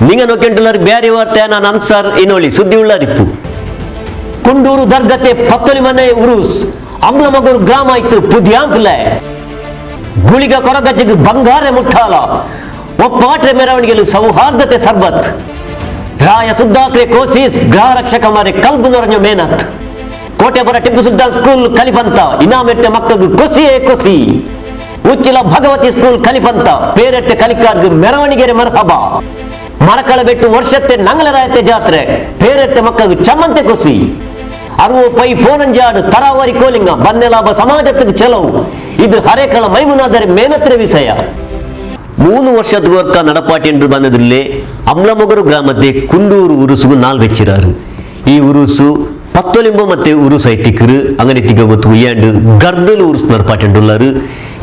ನಿಂಗ ನೋಕೆಂಟುಲರ್ ಬ್ಯಾರಿ ವಾರ್ತೆ ನಾನು ಅನ್ಸಾರ್ ಇನ್ನೋಳಿ ಸುದ್ದಿ ಉಳ್ಳಾರಿಪ್ಪು ಕುಂಡೂರು ದರ್ಗತೆ ಪತ್ತೊಲಿ ಮನೆ ಉರುಸ್ ಅಮ್ಲಮಗೂರು ಗ್ರಾಮ ಇತ್ತು ಪುದ್ಯಾಂಕ್ಲೆ ಗುಳಿಗ ಕೊರಗಜ್ಜಿಗೆ ಬಂಗಾರ ಮುಟ್ಟಾಲ ಒಪ್ಪಾಟ್ರೆ ಮೆರವಣಿಗೆಲು ಸೌಹಾರ್ದತೆ ಸರ್ಬತ್ ರಾಯ ಸುದ್ದಾಕ್ರೆ ಕೋಸಿಸ್ ಗೃಹ ರಕ್ಷಕ ಮಾರೆ ಕಲ್ಬು ನೊರഞ്ഞ ಮೇನತ್ ಕೋಟೆಪುರ ಟಿಪ್ಪು ಸುಲ್ತಾನ್ ಸ್ಕೂಲ್ ಕಲಿಪಂತ ಇನಾಮೆಟ್ಟೆ ಮಕ್ಕಳು ಕೊಸಿಯೇ ಕೊಸಿ ಉಚ್ಚಿಲ ಭಗವತಿ ಸ್ಕೂಲ್ ಕಲಿಪಂತ ಪೇರೆಟ್ಟೆ ಕಲಿಕಾರ್ಗು ಮೆರವಣಿಗೆರೆ ಮರ್ಹಬ ಮರಕಳ ಬೆಟ್ಟು ವರ್ಷತ್ತೆ ನಂಗಲರಾಯತೆ ಜಾತ್ರೆ ಪೇರೆಟ್ಟೆ ಮಕ್ಕಳು ಚಮ್ಮಂತೆ ಕೊಸಿ ಅರುವು ಪೈ ಪೋನಂಜಾಡು ತರಾವರಿ ಕೋಲಿಂಗ ಬಂದೆಲಾಭ ಸಮಾಜಕ್ಕೆ ಚೆಲವು ಇದು ಹರೇಕಳ ಮೈಮುನಾದರೆ ಮೇನತ್ರೆ ವಿಷಯ 3 ವರ್ಷದ ವರ್ಕ ನಡಪಾಟೆಂಡು ಬಂದದಿಲ್ಲೇ ಅಮ್ಲಮೊಗರು ಗ್ರಾಮത്തെ ಕುಂಡೂರು ಉರುಸುಗು ನಾಲ್ ವೆಚ್ಚಿರಾರು ಈ ಉರುಸು ಪತ್ತೊಲಿಂಬ ಮತ್ತೆ ಉರುಸು ಐತಿಕ್ಕರು ಅಂಗನೆ ತಿಗ ಮತ್ತು ಉಯ್ಯಾಂಡು ಗರ್ದಲು ಉರುಸು ನಡಪಾಟೆಂಡುಲ್ಲಾರು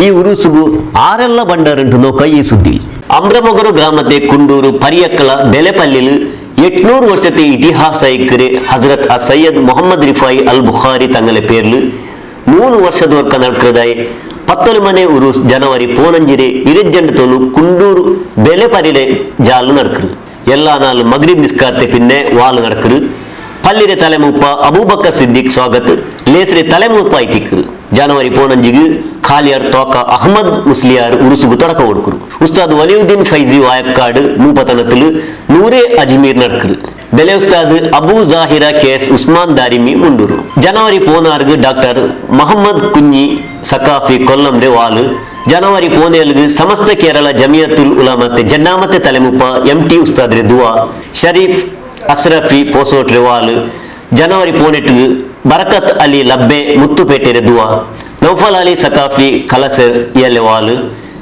ಈ ಉರುಸುಗು ಆರೆಲ್ಲ ಬಂಡಾರಂಟು ನೋಕ ಈ ಸುದ್ದಿ ಅಮ್ಲಮೊಗರು ಗ್ರಾಮത്തെ ಕುಂಡೂರು ಪರಿಯಕ್ಕಳ ಬೆಲೆಪಲ್ಲಿಲು 800 ವರ್ಷത്തെ ಇತಿಹಾಸ ಇಕ್ಕರೆ ಹಜರತ್ ಸೈಯದ್ ಮೊಹಮ್ಮದ್ ರಿಫಾಯಿ ಅಲ್ ಬುಖಾರಿ ತಂಗಲೆ ಪೇರ್ಲು 3 ವರ್ಷದ ವರ್ಕ ನಡ್ಕರದಾಯ್ ಪತ್ತೊಲಿ ಮನೆ ಉರುಸ್ ಜನವರಿ ಪೋನಂಜಿರೆ ಇರೆಜ್ಜಂಡು ತೋಲು ಕುಂಡೂರು ಬೆಲೆ ಪರಿಲೆ ಜಾಲು ನಡ್ಕರು ಎಲ್ಲಾ ನಾಲು ಮಗ್ರಿಬ್ ನಿಸ್ಕಾರ್ತೆ ಪಿನ್ನೆ ವಾಲು ನಡ್ಕರು ಪಲ್ಲಿರೆ ತಲೆಮೂಪ ಅಬೂಬಕರ್ ಸಿದ್ದಿಕ್ ಸ್ವಾಗತ್ ಲೇಸರೆ ತಲೆಮೂಪ ಐತಿಕ್ಕರು ಜನವರಿ ಪೋನಂಜಿಗು ಖಾಲಿಯಾರ್ ತೋಕ ಅಹಮದ್ ಮುಸ್ಲಿಯಾರ್ ಉರುಸುಗು ತೊಡಕ ಒಡ್ಕರು ಉಸ್ತಾದ್ ವಲಿಯುದ್ದೀನ್ ಫೈಜಿ ವಾಯಕ್ಕಾಡು ಮೂಪತನತಲು ನೂರೇ ಅಜ್ಮೀರ್ ನಡ್ಕರು ಬೆಲೆ ಉಸ್ತಾದ್ ಅಬೂ ಜಾಹಿರಾ ಕೆಎಸ್ ಉಸ್ಮಾನ್ ದಾರಿಮಿ ಮುಂಡೂರು ಜನವರಿ 16 ಡಾಕ್ಟರ್ ಮೊಹಮ್ಮದ್ ಕುಂಜಿ ಸಕಾಫಿ ಕೊಲ್ಲಂರೆ ವಾಲು ಜನವರಿ 17 ಸಮಸ್ತ ಕೇರಳ ಜಮಿಯತುಲ್ ಉಲಮತೆ ಜನ್ನಾಮತೆ ತಲೆಮುಪ ಎಂಟಿ ಉಸ್ತಾದ್ರೆ ದುವಾ ಶರೀಫ್ ಅಸ್ರಫಿ ಪೋಸೋಟ್ರೆ ವಾಲು ಜನವರಿ 18 ಬರಕತ್ ಅಲಿ ಲಬ್ಬೆ ಮುತ್ತುಪೇಟೆರೆ ದುವಾ ನೌಫಲ್ ಅಲಿ ಸಕಾಫಿ ಕಲಸರ್ ಇಯಲ್ಲೆ ವಾಲು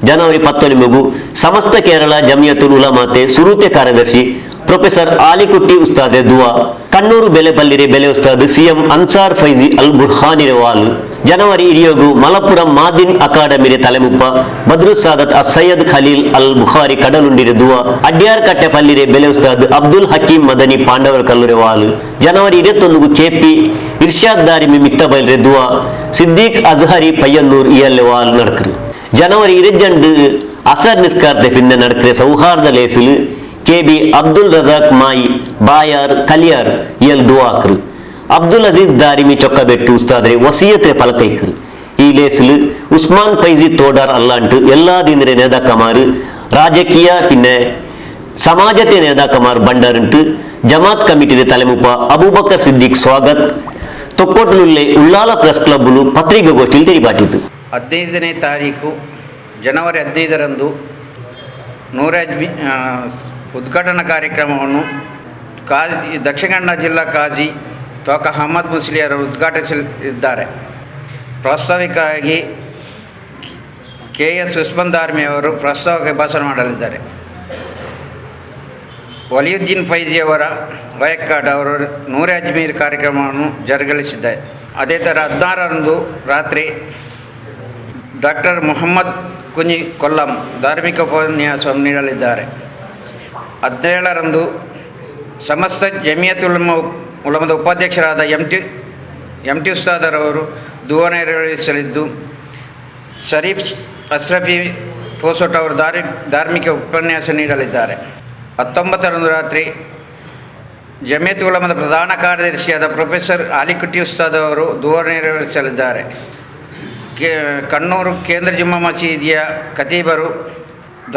ಜನವರಿ 19 ಸಮಸ್ತ ಕೇರಳ ಜಮಿಯತುಲ್ ಉಲಮತೆ ಸುರೂತೆ ಕಾರ್ಯದರ್ಶಿ ಪ್ರೊಫೆಸರ್ ಆಲಿಕುಟ್ಟಿ ಉಸ್ತಾದೆ ದುವಾ ಕಣ್ಣೂರು ಬೆಲೆ ಬಲ್ಲಿರೆ ಬೆಲೆ ಉಸ್ತಾದ್ ಸಿಎಂ ಅನ್ಸಾರ್ ಫೈಜಿ ಅಲ್ ಬುರ್ಹಾನಿರೆ ವಾಲು ಜನವರಿ 20 ಮಲಪುರಂ ಮಾದಿನ್ ಅಕಾಡೆಮಿರೆ ತಲೆಮುಪ್ಪ ಬದ್ರು ಸಾದತ್ ಸೈಯದ್ ಖಲೀಲ್ ಅಲ್ ಬುಖಾರಿ ಕಡಲುಂಡಿರೆ ದುವಾ ಅಡ್ಯಾರ್ ಕಟ್ಟೆ ಪಲ್ಲಿರೆ ಬೆಲೆ ಉಸ್ತಾದ್ ಅಬ್ದುಲ್ ಹಕೀಂ ಮದನಿ ಪಾಂಡವರ ಕಲ್ಲುರೆ ವಾಲು ಜನವರಿ 21 ಕೆಪಿ ಇರ್ಷಾದ್ ದಾರಿಮಿ ಮಿತ್ತ ಬೈಲ್ರೆ ದುವಾ ಸಿದ್ದೀಕ್ ಅಜಹರಿ ಪಯ್ಯನ್ನೂರ್ ಇಯಲ್ಲೆ ವಾಲು ನಡ್ಕರು ಜನವರಿ 22 ಅಸರ್ ನಿಸ್ಕಾರ್ತೆ ಪಿಂದ ನಡ್ಕರೆ ಸೌಹಾರ್ದ ಲೇಸಿಲು ಕೆಬಿ ಅಬ್ದುಲ್ ರಜಾಕ್ ಮಾಯಿ ಬಾಯಾರ್ ಕಲಿಯಾರ್ ಇಯಲ್ ದುವಾಕ್ರು ಅಬ್ದುಲ್ ಅಜೀಜ್ ದಾರಿಮಿ ಚೊಕ್ಕಬೆಟ್ಟು ಉಸ್ತಾದ್ರೆ ವಸಿಯತ್ರೆ ಪಲಕೈಕರು ಈ ಲೇಸಿಲು ಉಸ್ಮಾನ್ ಫೈಜಿ ತೋಡಾರ್ ಅಲ್ಲಾಂಟು ಎಲ್ಲಾ ದಿನರೆ ನೇದಾಕಮಾರು ರಾಜಕೀಯ ಪಿನ್ನೆ ಸಮಾಜತೆ ನೇದಾಕಮಾರು ಬಂಡಾರಂಟು ಜಮಾತ್ ಕಮಿಟಿರೆ ತಲೆಮುಪ ಅಬೂಬಕರ್ ಸಿದ್ದಿಕ್ ಸ್ವಾಗತ್ ತೊಕ್ಕೊಟ್ಲುಲ್ಲೆ ಉಳ್ಳಾಲ ಪ್ರೆಸ್ ಕ್ಲಬ್ಲು ಪತ್ರಿಕಾಗೋಷ್ಠಿಯಲ್ಲಿ ತೆರಿಪಾಟಿತು 15ನೇ ತಾರೀಕು ಜನವರಿ 15ರಂದು ಉದ್ಘಾಟನಾ ಕಾರ್ಯಕ್ರಮವನ್ನು ದಕ್ಷಿಣ ಕನ್ನಡ ಜಿಲ್ಲಾ ಕಾಜಿ ತೋಕ ಅಹಮದ್ ಮುಸ್ಲಿಯರು ಉದ್ಘಾಟಿಸಲಿದ್ದಾರೆ. ಪ್ರಾಸ್ತಾವಿಕವಾಗಿ ಕೆಎಸ್ ಉಸ್ಮಾನ್ ದಾರಿಮಿ ಅವರು ಪ್ರಾಸ್ತಾವಿಕ ಭಾಷಣ ಮಾಡಲಿದ್ದಾರೆ. ವಲಿಯುದ್ದೀನ್ ಫೈಜಿಯವರ ವಯಕ್ಕಾಡ್ ಅವರು ನೂರೇ ಅಜ್ಮೀರ್ ಕಾರ್ಯಕ್ರಮವನ್ನು ಜರುಗಿಸಿದ್ದಾರೆ. ಅದೇ ಥರ 16ರಂದು ರಾತ್ರಿ ಡಾಕ್ಟರ್ ಮೊಹಮ್ಮದ್ ಕುಂಜಿ ಕೊಲ್ಲಂ ಧಾರ್ಮಿಕ ಉಪನ್ಯಾಸವನ್ನು ನೀಡಲಿದ್ದಾರೆ. 17ರಂದು ಸಮಸ್ತ ಜಮಿಯತುಲ್ ಉಲಮದ ಉಪಾಧ್ಯಕ್ಷರಾದ ಎಂ ಟಿ ಉಸ್ತಾದರವರು ದುವಾ ನೆರವೇರಿಸಲಿದ್ದು, ಶರೀಫ್ ಅಸ್ರಫಿ ಪೋಸೋಟ್ ಅವರು ಧಾರ್ಮಿಕ ಉಪನ್ಯಾಸ ನೀಡಲಿದ್ದಾರೆ. 19ರಂದು ರಾತ್ರಿ ಜಮಿಯತ್ ಉಲಮದ ಪ್ರಧಾನ ಕಾರ್ಯದರ್ಶಿಯಾದ ಪ್ರೊಫೆಸರ್ ಆಲಿಕುಟ್ಟಿ ಉಸ್ತಾದ್ ಅವರು ದುವಾ ನೆರವೇರಿಸಲಿದ್ದಾರೆ. ಕಣ್ಣೂರು ಕೇಂದ್ರ ಜುಮ್ಮಾ ಮಸೀದಿಯ ಖತೀಬರು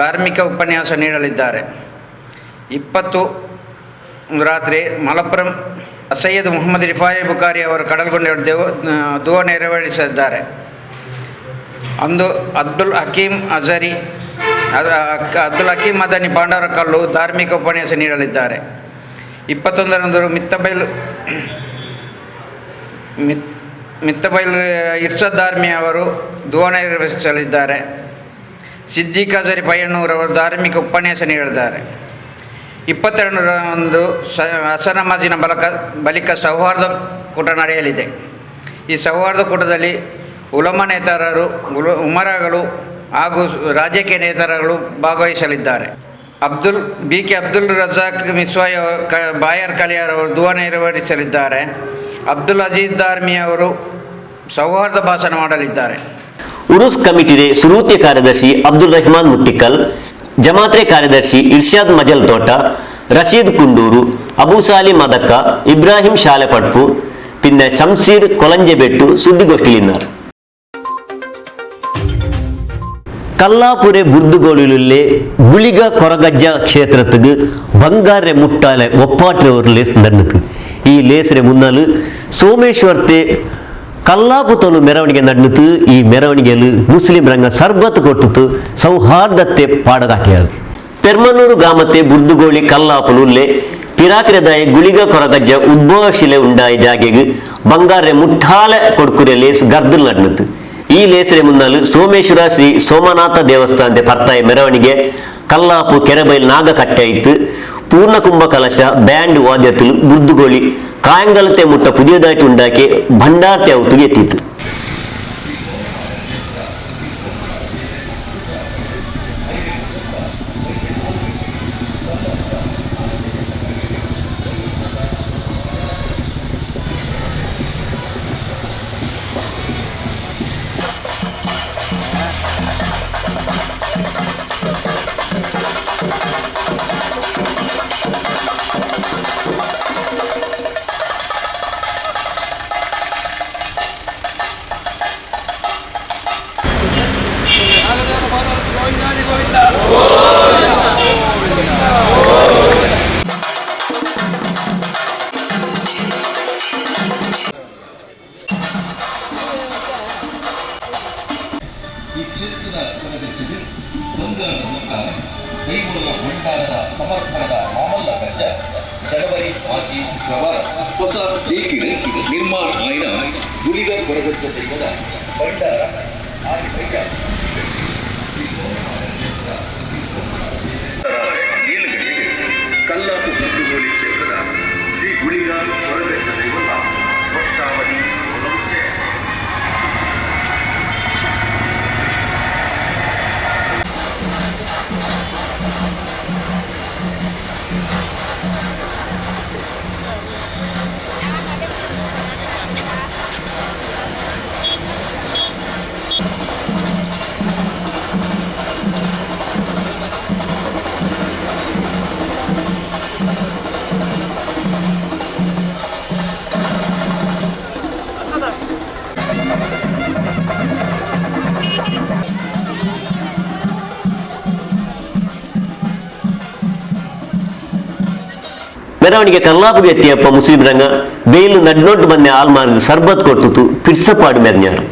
ಧಾರ್ಮಿಕ ಉಪನ್ಯಾಸ ನೀಡಲಿದ್ದಾರೆ. 20 ರಾತ್ರಿ ಮಲಪುರಂ ಸೈಯದ್ ಮೊಹಮ್ಮದ್ ರಿಫಾಯಿ ಬುಖಾರಿ ಅವರು ಕಡಲ್ಗೊಂಡ ದುವಾ ನೆರವೇರಿಸಿದ್ದಾರೆ. ಅಂದು ಅಬ್ದುಲ್ ಹಕೀಂ ಮದನಿ ಪಾಂಡವರ ಕಲ್ಲು ಧಾರ್ಮಿಕ ಉಪನ್ಯಾಸ ನೀಡಲಿದ್ದಾರೆ. 21ರಂದು ಮಿತ್ತಬೈಲ್ ಇರ್ಷಾದ್ ದಾರಿಮಿ ಅವರು ದುವಾ ನೆರವೇರಿಸಲಿದ್ದಾರೆ. ಸಿದ್ದೀಕ್ ಅಜರಿ ಪಯ್ಯಣ್ಣೂರವರು ಧಾರ್ಮಿಕ ಉಪನ್ಯಾಸ ನೀಡಲಿದ್ದಾರೆ. 22ರಂದು ಅಸರ್ ನಮಾಜಿನ ಬಳಿಕ ಸೌಹಾರ್ದ ಕೂಟ ನಡೆಯಲಿದೆ. ಈ ಸೌಹಾರ್ದ ಕೂಟದಲ್ಲಿ ಉಲಮಾ ನೇತಾರರು, ಉಮರಾಗಳು ಹಾಗೂ ರಾಜಕೀಯ ನೇತಾರಗಳು ಭಾಗವಹಿಸಲಿದ್ದಾರೆ. ಅಬ್ದುಲ್ ರಜಾಕ್ ಮಿಸ್ವಾಯಿ ಬಾಯರ್ ಕಲಿಯಾರ್ ಅವರು ದುವಾ ನೆರವೇರಿಸಲಿದ್ದಾರೆ. ಅಬ್ದುಲ್ ಅಜೀಜ್ ದಾರಿಮಿ ಅವರು ಸೌಹಾರ್ದ ಭಾಷಣ ಮಾಡಲಿದ್ದಾರೆ. ಉರುಸ್ ಕಮಿಟಿರೆ ಸುರೂತೆ ಕಾರ್ಯದರ್ಶಿ ಅಬ್ದುಲ್ ರೆಹಮಾನ್ ಮುಟ್ಟಿಕಲ್, ಜಮಾತ್ರೆ ಕಾರ್ಯದರ್ಶಿ ಇರ್ಷಾದ್ ಮಜಲ್ ತೋಟ, റഷീദ് കുണ്ടൂരു, അബൂസാലി മദക്ക, ഇബ്രാഹിം ശാലപ്പട്പു, പിന്നെ ശംസീർ കൊളഞ്ചെബെട്ടു സുദ്ദിഗോഷ്ഠിയിൽ ಕಲ್ಲಾಪುರೆ ಬುರ್ದುಗೋಳಿಲುಲ್ಲೆ ಗುಳಿಗ ಕೊರಗಜ್ಜ ಕ್ಷೇತ್ರத்துக்கு ಬಂಗಾರೆ ಮುಟ್ಟಾಲೆ ಒಪ್ಪಾಟ್ರೆ ஒரு ಲೇಸ್ ನಡೆಯಿತು. ಈ ಲೇಸ್ರೆ ಮುನ್ನಾಲು ಸೋಮೇಶ್ವರ್ತೆ ಕಲ್ಲಾಪುತೋಲು ಮೆರವಣಿಗೆ ನಡೆಯಿತು. ಈ ಮೆರವಣಿಗೆಯಲ್ಲಿ ಮುಸ್ಲಿಂ ರಂಗ ಸರ್ಬತ್ ಕೊಟ್ಟಿತು, ಸೌಹಾರ್ದತೆ ಪಾಡಗಾಟಿಯಾರು. ಪೆರ್ಮನೂರು ಗ್ರಾಮത്തെ ಬುರ್ದುಗೋಳಿ ಕಲ್ಲಾಪುಲುಲ್ಲೆ ಪಿರಾಕ್ರೆದಾಯ ಗುಳಿಗ ಕೊರಗಜ್ಜ ಉದ್ಭವ ಶಿಲೆ ಉಂಡಾಯ ಜಾಗೆಗೆ ಬಂಗಾರೆ ಮುಟ್ಟಾಲೆ ಕೊಡ್ಕುರೆ ಲೇಸ್ ಗರ್ದಲ್ ನಡೆಯಿತು. ಈ ಲೇಸರೆ ಮುನ್ನಾಲು ಸೋಮೇಶ್ವರ ಶ್ರೀ ಸೋಮನಾಥ ದೇವಸ್ಥಾನದ ಪರ್ತಾಯ ಮೆರವಣಿಗೆ ಕಲ್ಲಾಪು ಕೆರೆಬೈಲ್ ನಾಗ ಕಟ್ಟೆ ಇತ್ತು. ಪೂರ್ಣ ಕುಂಭ ಕಲಶ ಬ್ಯಾಂಡ್ ವಾದ್ಯത്തിൽ ബുർദുഗോളി കായംകാലത്തെ മുട്ട പുതിയതായിട്ട് ഉണ്ടാക്കി ഭണ്ഡാരത്തെ ഔത്തുക എത്തിയിട്ട് ಈ ಕ್ಷೇತ್ರದ ಕೊರಗಜ್ಜೆಗೆ ಬಂಗಾರ ಮುಟ್ಟಾಲೆ ಕೈಗೊಳ್ಳುವ ಭಂಡಾರದ ಸಮರ್ಪಣದ ಮಾಮಲ್ಲ ಗಜ್ಜ ಜನವರಿ ಮಾಜಿ ಶುಕ್ರವಾರ ಹೊಸ ದೇಕಿಡೆ ನಿರ್ಮಾಣ ಆಯ್ನ ಗುಳಿಗ ಕೊರಗಜ್ಜ ದೈವದ ಭಂಡಾರ ಏಳುಗಳಿಗೆ ಕಲ್ಲಾಪು ಬುರ್ದುಗೋಳಿ ಕ್ಷೇತ್ರದ ಶ್ರೀ ಗುಳಿಗ ಕೊರಗಜ್ಜ ದೈವದ ವರ್ಷಾವಧಿ ಮುಂಚೆ ಮೆರವಣಿಗೆ ಕಲ್ಲಾಪುಗೆ ಎತ್ತಿಯಪ್ಪ ಮುಸ್ಲಿಂ ರಂಗ ಬೇಲು ನಡ್ನೊಟ್ಟು ಬಂದೆ ಆಲ್ಮಾರ್ಗ್ ಸರ್ಬತ್ ಕೊಟ್ಟುತು ಪಿರ್ಸಪಾಡು ಮೆರ್ನ್ಯಾರು.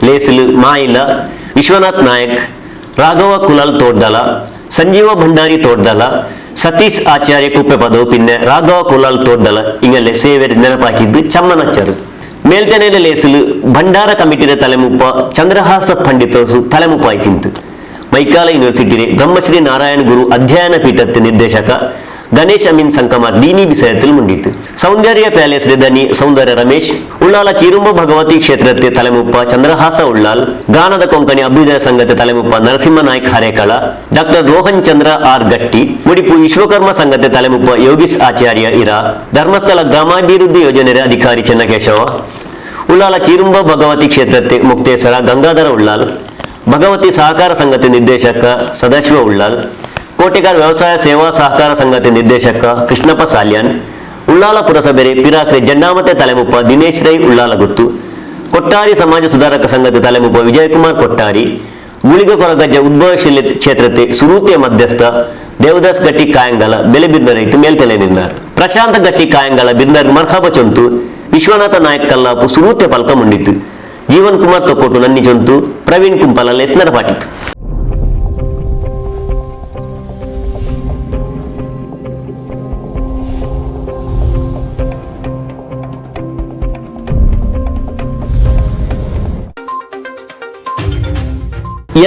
ಲೇಸಿಲು ಮಾಯಿಲ ವಿಶ್ವನಾಥ್ ನಾಯಕ್, ರಾಘವ ಕುಲಾಲ್ ತೋಡ್ದಲ, ಸಂಜೀವ ಭಂಡಾರಿ ತೋಡ್ದಲ, ಸತೀಶ್ ಆಚಾರ್ಯ ಕುಪ್ಪೆ ಪದವು ಪಿನ್ನೆ ರಾಘವ ಕುಲಾಲ್ ತೋಡ್ದಲ ಇಂಗಲ್ಲೇ ಸೇವೆರಿ ನೆನಪಾಕಿದ್ದು ಚಮ್ಮನಚ್ಚರು. ಮೇಲ್ತೆನೆಯ ಲೇಸಿಲು ಭಂಡಾರ ಕಮಿಟಿಯ ತಲೆಮುಪ್ಪ ಚಂದ್ರಹಾಸ ಪಂಡಿತೋಸು ತಲೆಮುಪ್ಪ ಆಯ್ತಿಂತು. ಮೈಕಾಲ ಯೂನಿವರ್ಸಿಟಿ ಬ್ರಹ್ಮಶ್ರೀ ನಾರಾಯಣ ಗುರು ಅಧ್ಯಯನ ಪೀಠದ ನಿರ್ದೇಶಕ ಗಣೇಶ್ ಅಮೀನ್ ಸಂಕಮ ದೀನಿ ವಿಷಯത്തിൽ ಮುಂಡಿತು. ಸೌಂದರ್ಯ ಪ್ಯಾಲೇಸ್ ದನಿ ಸೌಂದರ್ಯ ರಮೇಶ್, ಉಳ್ಳಾಲ ಚೀರುಂಬ ಭಗವತಿ ಕ್ಷೇತ್ರത്തെ ತಲೆಮುಪ್ಪ ಚಂದ್ರಹಾಸ ಉಳ್ಳಾಲ್, ಗಾನದ ಕೊಂಕಣಿ ಅಭ್ಯುದಯ ಸಂಘದ ತಲೆಮುಪ್ಪ ನರಸಿಂಹ ನಾಯ್ಕ್ ಹರೇಕಳ, ಡಾಕ್ಟರ್ ರೋಹನ್ ಚಂದ್ರ ಆರ್ ಗಟ್ಟಿ, ಮುಡಿಪು ವಿಶ್ವಕರ್ಮ ಸಂಘದ ತಲೆಮುಪ್ಪ ಯೋಗೀಶ್ ಆಚಾರ್ಯ ಇರ, ಧರ್ಮಸ್ಥಳ ಗ್ರಾಮಾಭಿವೃದ್ಧಿ ಯೋಜನೆಯ ಅಧಿಕಾರಿ ಚೆನ್ನಕೇಶವ, ಉಳ್ಳಾಲ ಚೀರುಂಬ ಭಗವತಿ ಕ್ಷೇತ್ರത്തെ ಮುಕ್ತೇಶ್ವರ ಗಂಗಾಧರ ಉಳ್ಳಾಲ್, ಭಗವತಿ ಸಹಕಾರ ಸಂಘದ ನಿರ್ದೇಶಕ ಸದಾಶಿವ ಉಳ್ಳಾಲ್, ಕೋಟೆಗಾರ್ ವ್ಯವಸಾಯ ಸೇವಾ ಸಹಕಾರ ಸಂಘದ ನಿರ್ದೇಶಕ ಕೃಷ್ಣಪ್ಪ ಸಾಲ್ಯಾನ್, ಉಳ್ಳಾಲ ಪುರಸಭೆ ಪಿರಾಕ್ರೆ ಜಂಡಾಮತೆ ತಲೆಮುಪ್ಪ ದಿನೇಶ್ ರೈ ಉಳ್ಳಾಲಗುತ್ತು, ಕೊಟ್ಟಾರಿ ಸಮಾಜ ಸುಧಾರಕ ಸಂಘದ ತಲೆಮುಪ್ಪ ವಿಜಯಕುಮಾರ್ ಕೊಟ್ಟಾರಿ, ಗುಳಿಗ ಕೊರಗಜ್ಜ ಉದ್ಭವಶೀಲ ಕ್ಷೇತ್ರತೆ ಸುರೂತೆ ಮಧ್ಯಸ್ಥ ದೇವದಾಸ್ ಗಟ್ಟಿ ಕಾಯಂಗಲ ಬೆಲೆ ಬಿರ್ನರೈಟು ಮೇಲ್ತೆಲೆ ನಿನ್ನಾರು. ಪ್ರಶಾಂತ ಗಟ್ಟಿ ಕಾಯಂಗಲ ಬಿರ್ನರ್ ಮರ್ಹಬ ಚೊಂತು, ವಿಶ್ವನಾಥ ನಾಯಕ್ ಕಲ್ಲಾಪು ಸುರೂತೆ ಪಲ್ಕ ಮುಂಡಿತು, ಜೀವನ್ ಕುಮಾರ್ ತೊಕ್ಕೋಟು ನನ್ನಿ ಚೊಂತು, ಪ್ರವೀಣ್ ಕುಂಪಲ ಲೆಸ್ನರ ಪಾಟಿತು.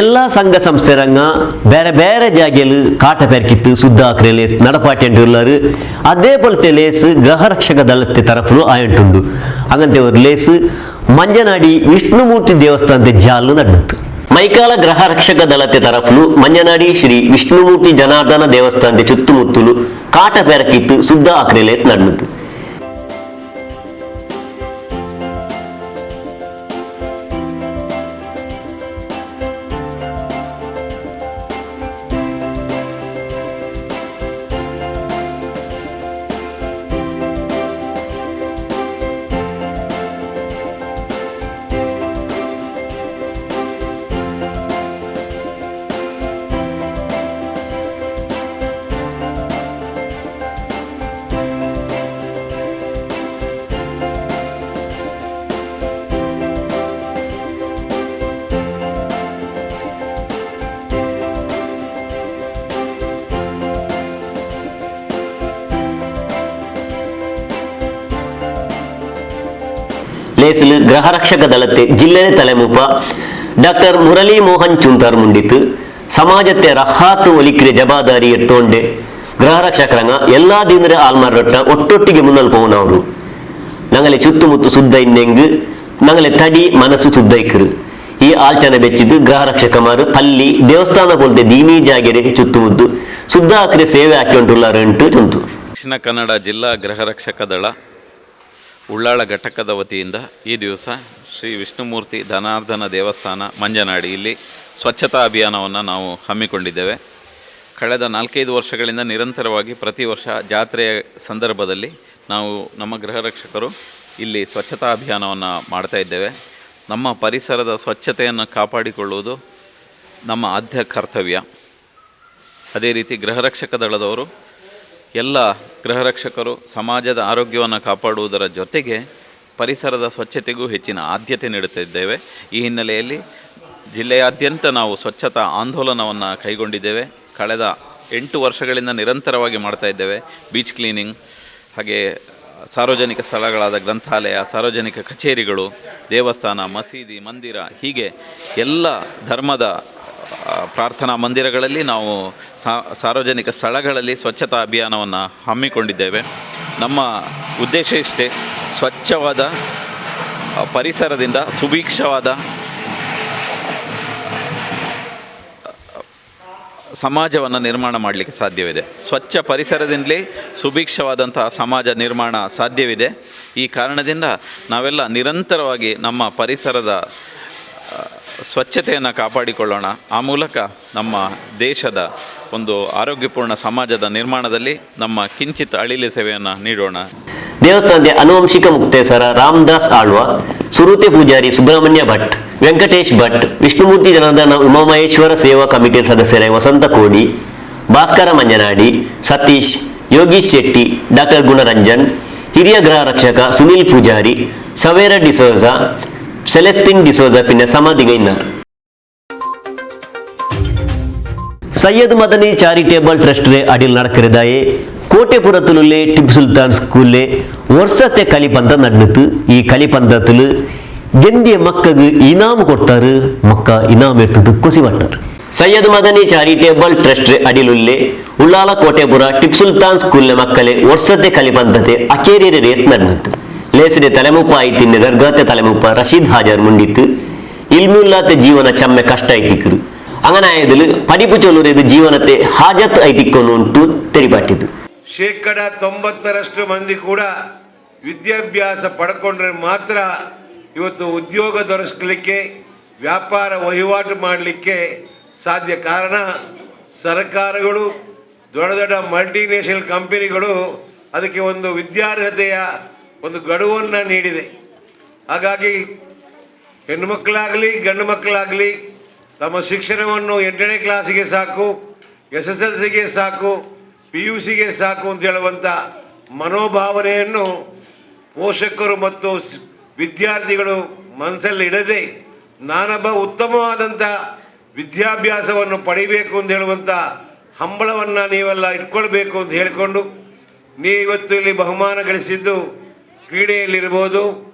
ಎಲ್ಲ ಸಂಘ ಸಂಸ್ಥೆರಂಗ ಬೇರೆ ಬೇರೆ ಜಾಗೆಲು ಕಾಟ ಪೆರ್ಕಿತ್ತು ಸುದ್ದ ಆಕ್ರೆ ಲೇಸ್ ನಡಪಾಟಿ ಅಂಟುಳ್ಳಾರು. ಅದೇ ಪೊಲತೆ ಲೇಸ್ ಗೃಹ ರಕ್ಷಕ ದಳತೆ ತರಫುಲು ಆಯಂಟುಂಡು. ಹಂಗಂತೆ ಅವರು ಲೇಸ್ ಮಂಜನಾಡಿ ವಿಷ್ಣುಮೂರ್ತಿ ದೇವಸ್ಥಾನದ ಜಾಲು ನಡ್ನತ್ತು. ಮೈಕಾಲ ಗೃಹ ರಕ್ಷಕ ದಳತೆ ತರಫುಲು ಮಂಜನಾಡಿ ಶ್ರೀ ವಿಷ್ಣುಮೂರ್ತಿ ಜನಾರ್ದನ ದೇವಸ್ಥಾನದ ಚುತ್ತುಮುತ್ತಲು ಕಾಟ ಪೆರಕಿತ್ತು ಸುದ್ದ ಆಕ್ರೆ ಲೇಸ್ ನಡ್ನತ್ತು. ಲೇಸಲು ಗೃಹ ರಕ್ಷಕ ದಳತೆ ಜಿಲ್ಲೆ ತಲೆಮುಪ ಡಾಕ್ಟರ್ ಮುರಳಿ ಮೋಹನ್ ಚುಂತಾರ್ ಮುಂಡಿತು. ಸಮಾಜತೆ ರಹಾತು ಒಲಿಕ್ರೆ ಜವಾಬ್ದಾರಿ ಎತ್ತೊಂಡೆ ಗೃಹ ರಕ್ಷಕರಂಗ ಎಲ್ಲಾ ದಿನರ ಆಲ್ಮಾರೊಟ್ಟ ಒಟ್ಟೊಟ್ಟಿಗೆ ಮುನ್ನಲ್ಪವನವರು. ನಂಗಲೆ ಚುತ್ತುಮುತ್ತು ಸುದ್ದ ಇನ್ನೆಂಗು ನಂಗಲೆ ತಡಿ ಮನಸ್ಸು ಸುದ್ದ ಇಕ್ಕರು. ಈ ಆಲ್ಚನೆ ಬೆಚ್ಚಿದ್ದು ಗೃಹ ರಕ್ಷಕಮಾರು ಪಲ್ಲಿ ದೇವಸ್ಥಾನ ಬೋಲ್ತೆ ದೀನಿ ಜಾಗೆರೆ ಚುತ್ತುಮುದ್ದು ಸುದ್ದ ಹಾಕ್ರೆ ಸೇವೆ ಹಾಕಿಕೊಂಡುಳ್ಳಾರಂಟು ಚುಂತು. ದಕ್ಷಿಣ ಕನ್ನಡ ಜಿಲ್ಲಾ ಗೃಹ ರಕ್ಷಕ ದಳ ಉಳ್ಳಾಳ ಘಟಕದ ವತಿಯಿಂದ ಈ ದಿವಸ ಶ್ರೀ ವಿಷ್ಣುಮೂರ್ತಿ ಧನಾರ್ದನ ದೇವಸ್ಥಾನ ಮಂಜನಾಡಿ ಇಲ್ಲಿ ಸ್ವಚ್ಛತಾ ಅಭಿಯಾನವನ್ನು ನಾವು ಹಮ್ಮಿಕೊಂಡಿದ್ದೇವೆ. ಕಳೆದ 4-5 ವರ್ಷಗಳಿಂದ ನಿರಂತರವಾಗಿ ಪ್ರತಿ ವರ್ಷ ಜಾತ್ರೆಯ ಸಂದರ್ಭದಲ್ಲಿ ನಾವು ನಮ್ಮ ಗೃಹ ರಕ್ಷಕರು ಇಲ್ಲಿ ಸ್ವಚ್ಛತಾ ಅಭಿಯಾನವನ್ನು ಮಾಡ್ತಾ ಇದ್ದೇವೆ. ನಮ್ಮ ಪರಿಸರದ ಸ್ವಚ್ಛತೆಯನ್ನು ಕಾಪಾಡಿಕೊಳ್ಳುವುದು ನಮ್ಮ ಆದ್ಯ ಕರ್ತವ್ಯ. ಅದೇ ರೀತಿ ಗೃಹ ರಕ್ಷಕ ದಳದವರು ಎಲ್ಲ ಗೃಹ ರಕ್ಷಕರು ಸಮಾಜದ ಆರೋಗ್ಯವನ್ನು ಕಾಪಾಡುವುದರ ಜೊತೆಗೆ ಪರಿಸರದ ಸ್ವಚ್ಛತೆಗೂ ಹೆಚ್ಚಿನ ಆದ್ಯತೆ ನೀಡುತ್ತಿದ್ದೇವೆ. ಈ ಹಿನ್ನೆಲೆಯಲ್ಲಿ ಜಿಲ್ಲೆಯಾದ್ಯಂತ ನಾವು ಸ್ವಚ್ಛತಾ ಆಂದೋಲನವನ್ನು ಕೈಗೊಂಡಿದ್ದೇವೆ. ಕಳೆದ 8 ವರ್ಷಗಳಿಂದ ನಿರಂತರವಾಗಿ ಮಾಡ್ತಾ ಇದ್ದೇವೆ. ಬೀಚ್ ಕ್ಲೀನಿಂಗ್, ಹಾಗೆ ಸಾರ್ವಜನಿಕ ಸ್ಥಳಗಳಾದ ಗ್ರಂಥಾಲಯ, ಸಾರ್ವಜನಿಕ ಕಚೇರಿಗಳು, ದೇವಸ್ಥಾನ, ಮಸೀದಿ, ಮಂದಿರ, ಹೀಗೆ ಎಲ್ಲ ಧರ್ಮದ ಪ್ರಾರ್ಥನಾ ಮಂದಿರಗಳಲ್ಲಿ ನಾವು ಸಾರ್ವಜನಿಕ ಸ್ಥಳಗಳಲ್ಲಿ ಸ್ವಚ್ಛತಾ ಅಭಿಯಾನವನ್ನು ಹಮ್ಮಿಕೊಂಡಿದ್ದೇವೆ. ನಮ್ಮ ಉದ್ದೇಶ ಇಷ್ಟೇ, ಸ್ವಚ್ಛವಾದ ಪರಿಸರದಿಂದ ಸುಭಿಕ್ಷವಾದ ಸಮಾಜವನ್ನು ನಿರ್ಮಾಣ ಮಾಡಲಿಕ್ಕೆ ಸಾಧ್ಯವಿದೆ. ಸ್ವಚ್ಛ ಪರಿಸರದಿಂದಲೇ ಸುಭಿಕ್ಷವಾದಂತಹ ಸಮಾಜ ನಿರ್ಮಾಣ ಸಾಧ್ಯವಿದೆ. ಈ ಕಾರಣದಿಂದ ನಾವೆಲ್ಲ ನಿರಂತರವಾಗಿ ನಮ್ಮ ಪರಿಸರದ ಸ್ವಚ್ಛತೆಯನ್ನು ಕಾಪಾಡಿಕೊಳ್ಳೋಣ. ಆ ಮೂಲಕ ನಮ್ಮ ದೇಶದ ಒಂದು ಆರೋಗ್ಯಪೂರ್ಣ ಸಮಾಜದ ನಿರ್ಮಾಣದಲ್ಲಿ ನಮ್ಮ ಕಿಂಚಿತ್ ಅಳಿಲೆ ಸೇವೆಯನ್ನು ನೀಡೋಣ. ದೇವಸ್ಥಾನದ ಆನುವಂಶಿಕ ಮುಕ್ತೇಸರ ರಾಮದಾಸ್ ಆಳ್ವ, ಸುರೂತೆ ಪೂಜಾರಿ ಸುಬ್ರಹ್ಮಣ್ಯ ಭಟ್, ವೆಂಕಟೇಶ್ ಭಟ್, ವಿಷ್ಣುಮೂರ್ತಿ ಜನಾರ್ದನ ಉಮಾಮಹೇಶ್ವರ ಸೇವಾ ಕಮಿಟಿ ಸದಸ್ಯರ ವಸಂತ ಕೋಡಿ, ಭಾಸ್ಕರ ಮಂಜನಾಡಿ, ಸತೀಶ್, ಯೋಗೀಶ್ ಶೆಟ್ಟಿ, ಡಾಕ್ಟರ್ ಗುಣರಂಜನ್, ಹಿರಿಯ ಗೃಹ ರಕ್ಷಕ ಸುನಿಲ್ ಪೂಜಾರಿ, ಸವೇರ ಡಿಸೋಜ, ಸೆಲೆಸ್ಟಿನ್ ಡಿಸೋಜ ಪಿನ್ನ ಸಮಾಧಿಗೈನಾರ್. ಸೈಯದ್ ಮದನಿ ಚಾರಿಟೇಬಲ್ ಟ್ರಸ್ಟ್ ಅಡಿಲ್ നടക്കരുതായേ കോട്ടയപ്പുറത്തിലുള്ള ടിപ്പു സുൽത്താൻ സ്കൂളിലെ വർഷത്തെ കളിപ്പന്ത നടന്നിട്ട് ഈ കളിപ്പന്തത്തിൽ ഗന്ധിയ മക്കൾക്ക് ഇനാം കൊടുത്താറ്. മക്ക ഇനാം എടുത്തത് കൊസിവട്ടാറ്. സയ്യദ് മദനി ചാരിറ്റേബിൾ ട്രസ്റ്റ് അടിയിലുള്ള ഉള്ളാള കോട്ടയപ്പുറ ಟಿಪ್ಪು ಸುಲ್ತಾನ್ ಸ್ಕೂಲಿನ ಮಕ್ಕಳೇ ವರ್ಷത്തെ കളിപ്പന്തത്തെ ಅಕೇರಿಯ ರೇಸ್ നടന്നിട്ട് ಲೇಸಿನ ತಲೆಮುಪ್ಪ ಐತಿನ ದರ್ಗಾತೆ ತಲೆಮುಪ್ಪ ರಶೀದ್ ಹಾಜರ್ ಮುಂಡಿತ್ತು. ಇಲ್ಮಿಲ್ಲಾತೆ ಜೀವನ ಚಮ್ಮೆ ಕಷ್ಟ ಐತಿಕ್ಕರು. അങ്ങനെ ആയതിൽ പഠിപ്പ് ചൊല്ലുന്നത് ജീവനത്തെ ഹാജത്ത് ഐതിക്കൊന്നു ಉಂಟು ತೆರಿಪಟ್ಟಿತು. 90% ಮಂದಿ ಕೂಡ ವಿದ್ಯಾಭ್ಯಾಸ ಪಡ್ಕೊಂಡ್ರೆ ಮಾತ್ರ ಇವತ್ತು ಉದ್ಯೋಗ ದೊರಕಿಸಲಿಕ್ಕೆ ವ್ಯಾಪಾರ ವಹಿವಾಟು ಮಾಡಲಿಕ್ಕೆ ಸಾಧ್ಯ. ಕಾರಣ ಸರ್ಕಾರಗಳು, ದೊಡ್ಡ ದೊಡ್ಡ ಮಲ್ಟಿನ್ಯಾಷನಲ್ ಕಂಪನಿಗಳು ಅದಕ್ಕೆ ಒಂದು ವಿದ್ಯಾರ್ಹತೆಯ ಒಂದು ಗಡುವನ್ನು ನೀಡಿದೆ. ಹಾಗಾಗಿ ಹೆಣ್ಣು ಮಕ್ಕಳಾಗಲಿ ಗಂಡು ಮಕ್ಕಳಾಗಲಿ ತಮ್ಮ ಶಿಕ್ಷಣವನ್ನು 8ನೇ ಕ್ಲಾಸಿಗೆ ಸಾಕು, SSLCಗೆ ಸಾಕು, PUCಗೆ ಸಾಕು ಅಂತ ಹೇಳುವಂಥ ಮನೋಭಾವನೆಯನ್ನು ಪೋಷಕರು ಮತ್ತು ವಿದ್ಯಾರ್ಥಿಗಳು ಮನಸ್ಸಲ್ಲಿ ಇಡದೆ ನಾನೊಬ್ಬ ಉತ್ತಮವಾದಂಥ ವಿದ್ಯಾಭ್ಯಾಸವನ್ನು ಪಡಿಬೇಕು ಅಂತ ಹೇಳುವಂಥ ಹಂಬಲವನ್ನು ನೀವೆಲ್ಲ ಇಟ್ಕೊಳ್ಬೇಕು ಅಂತ ಹೇಳಿಕೊಂಡು ನೀವಿವತ್ತು ಇಲ್ಲಿ ಬಹುಮಾನ ಗಳಿಸಿದ್ದು ಕ್ರೀಡೆಯಲ್ಲಿರ್ಬೋದು,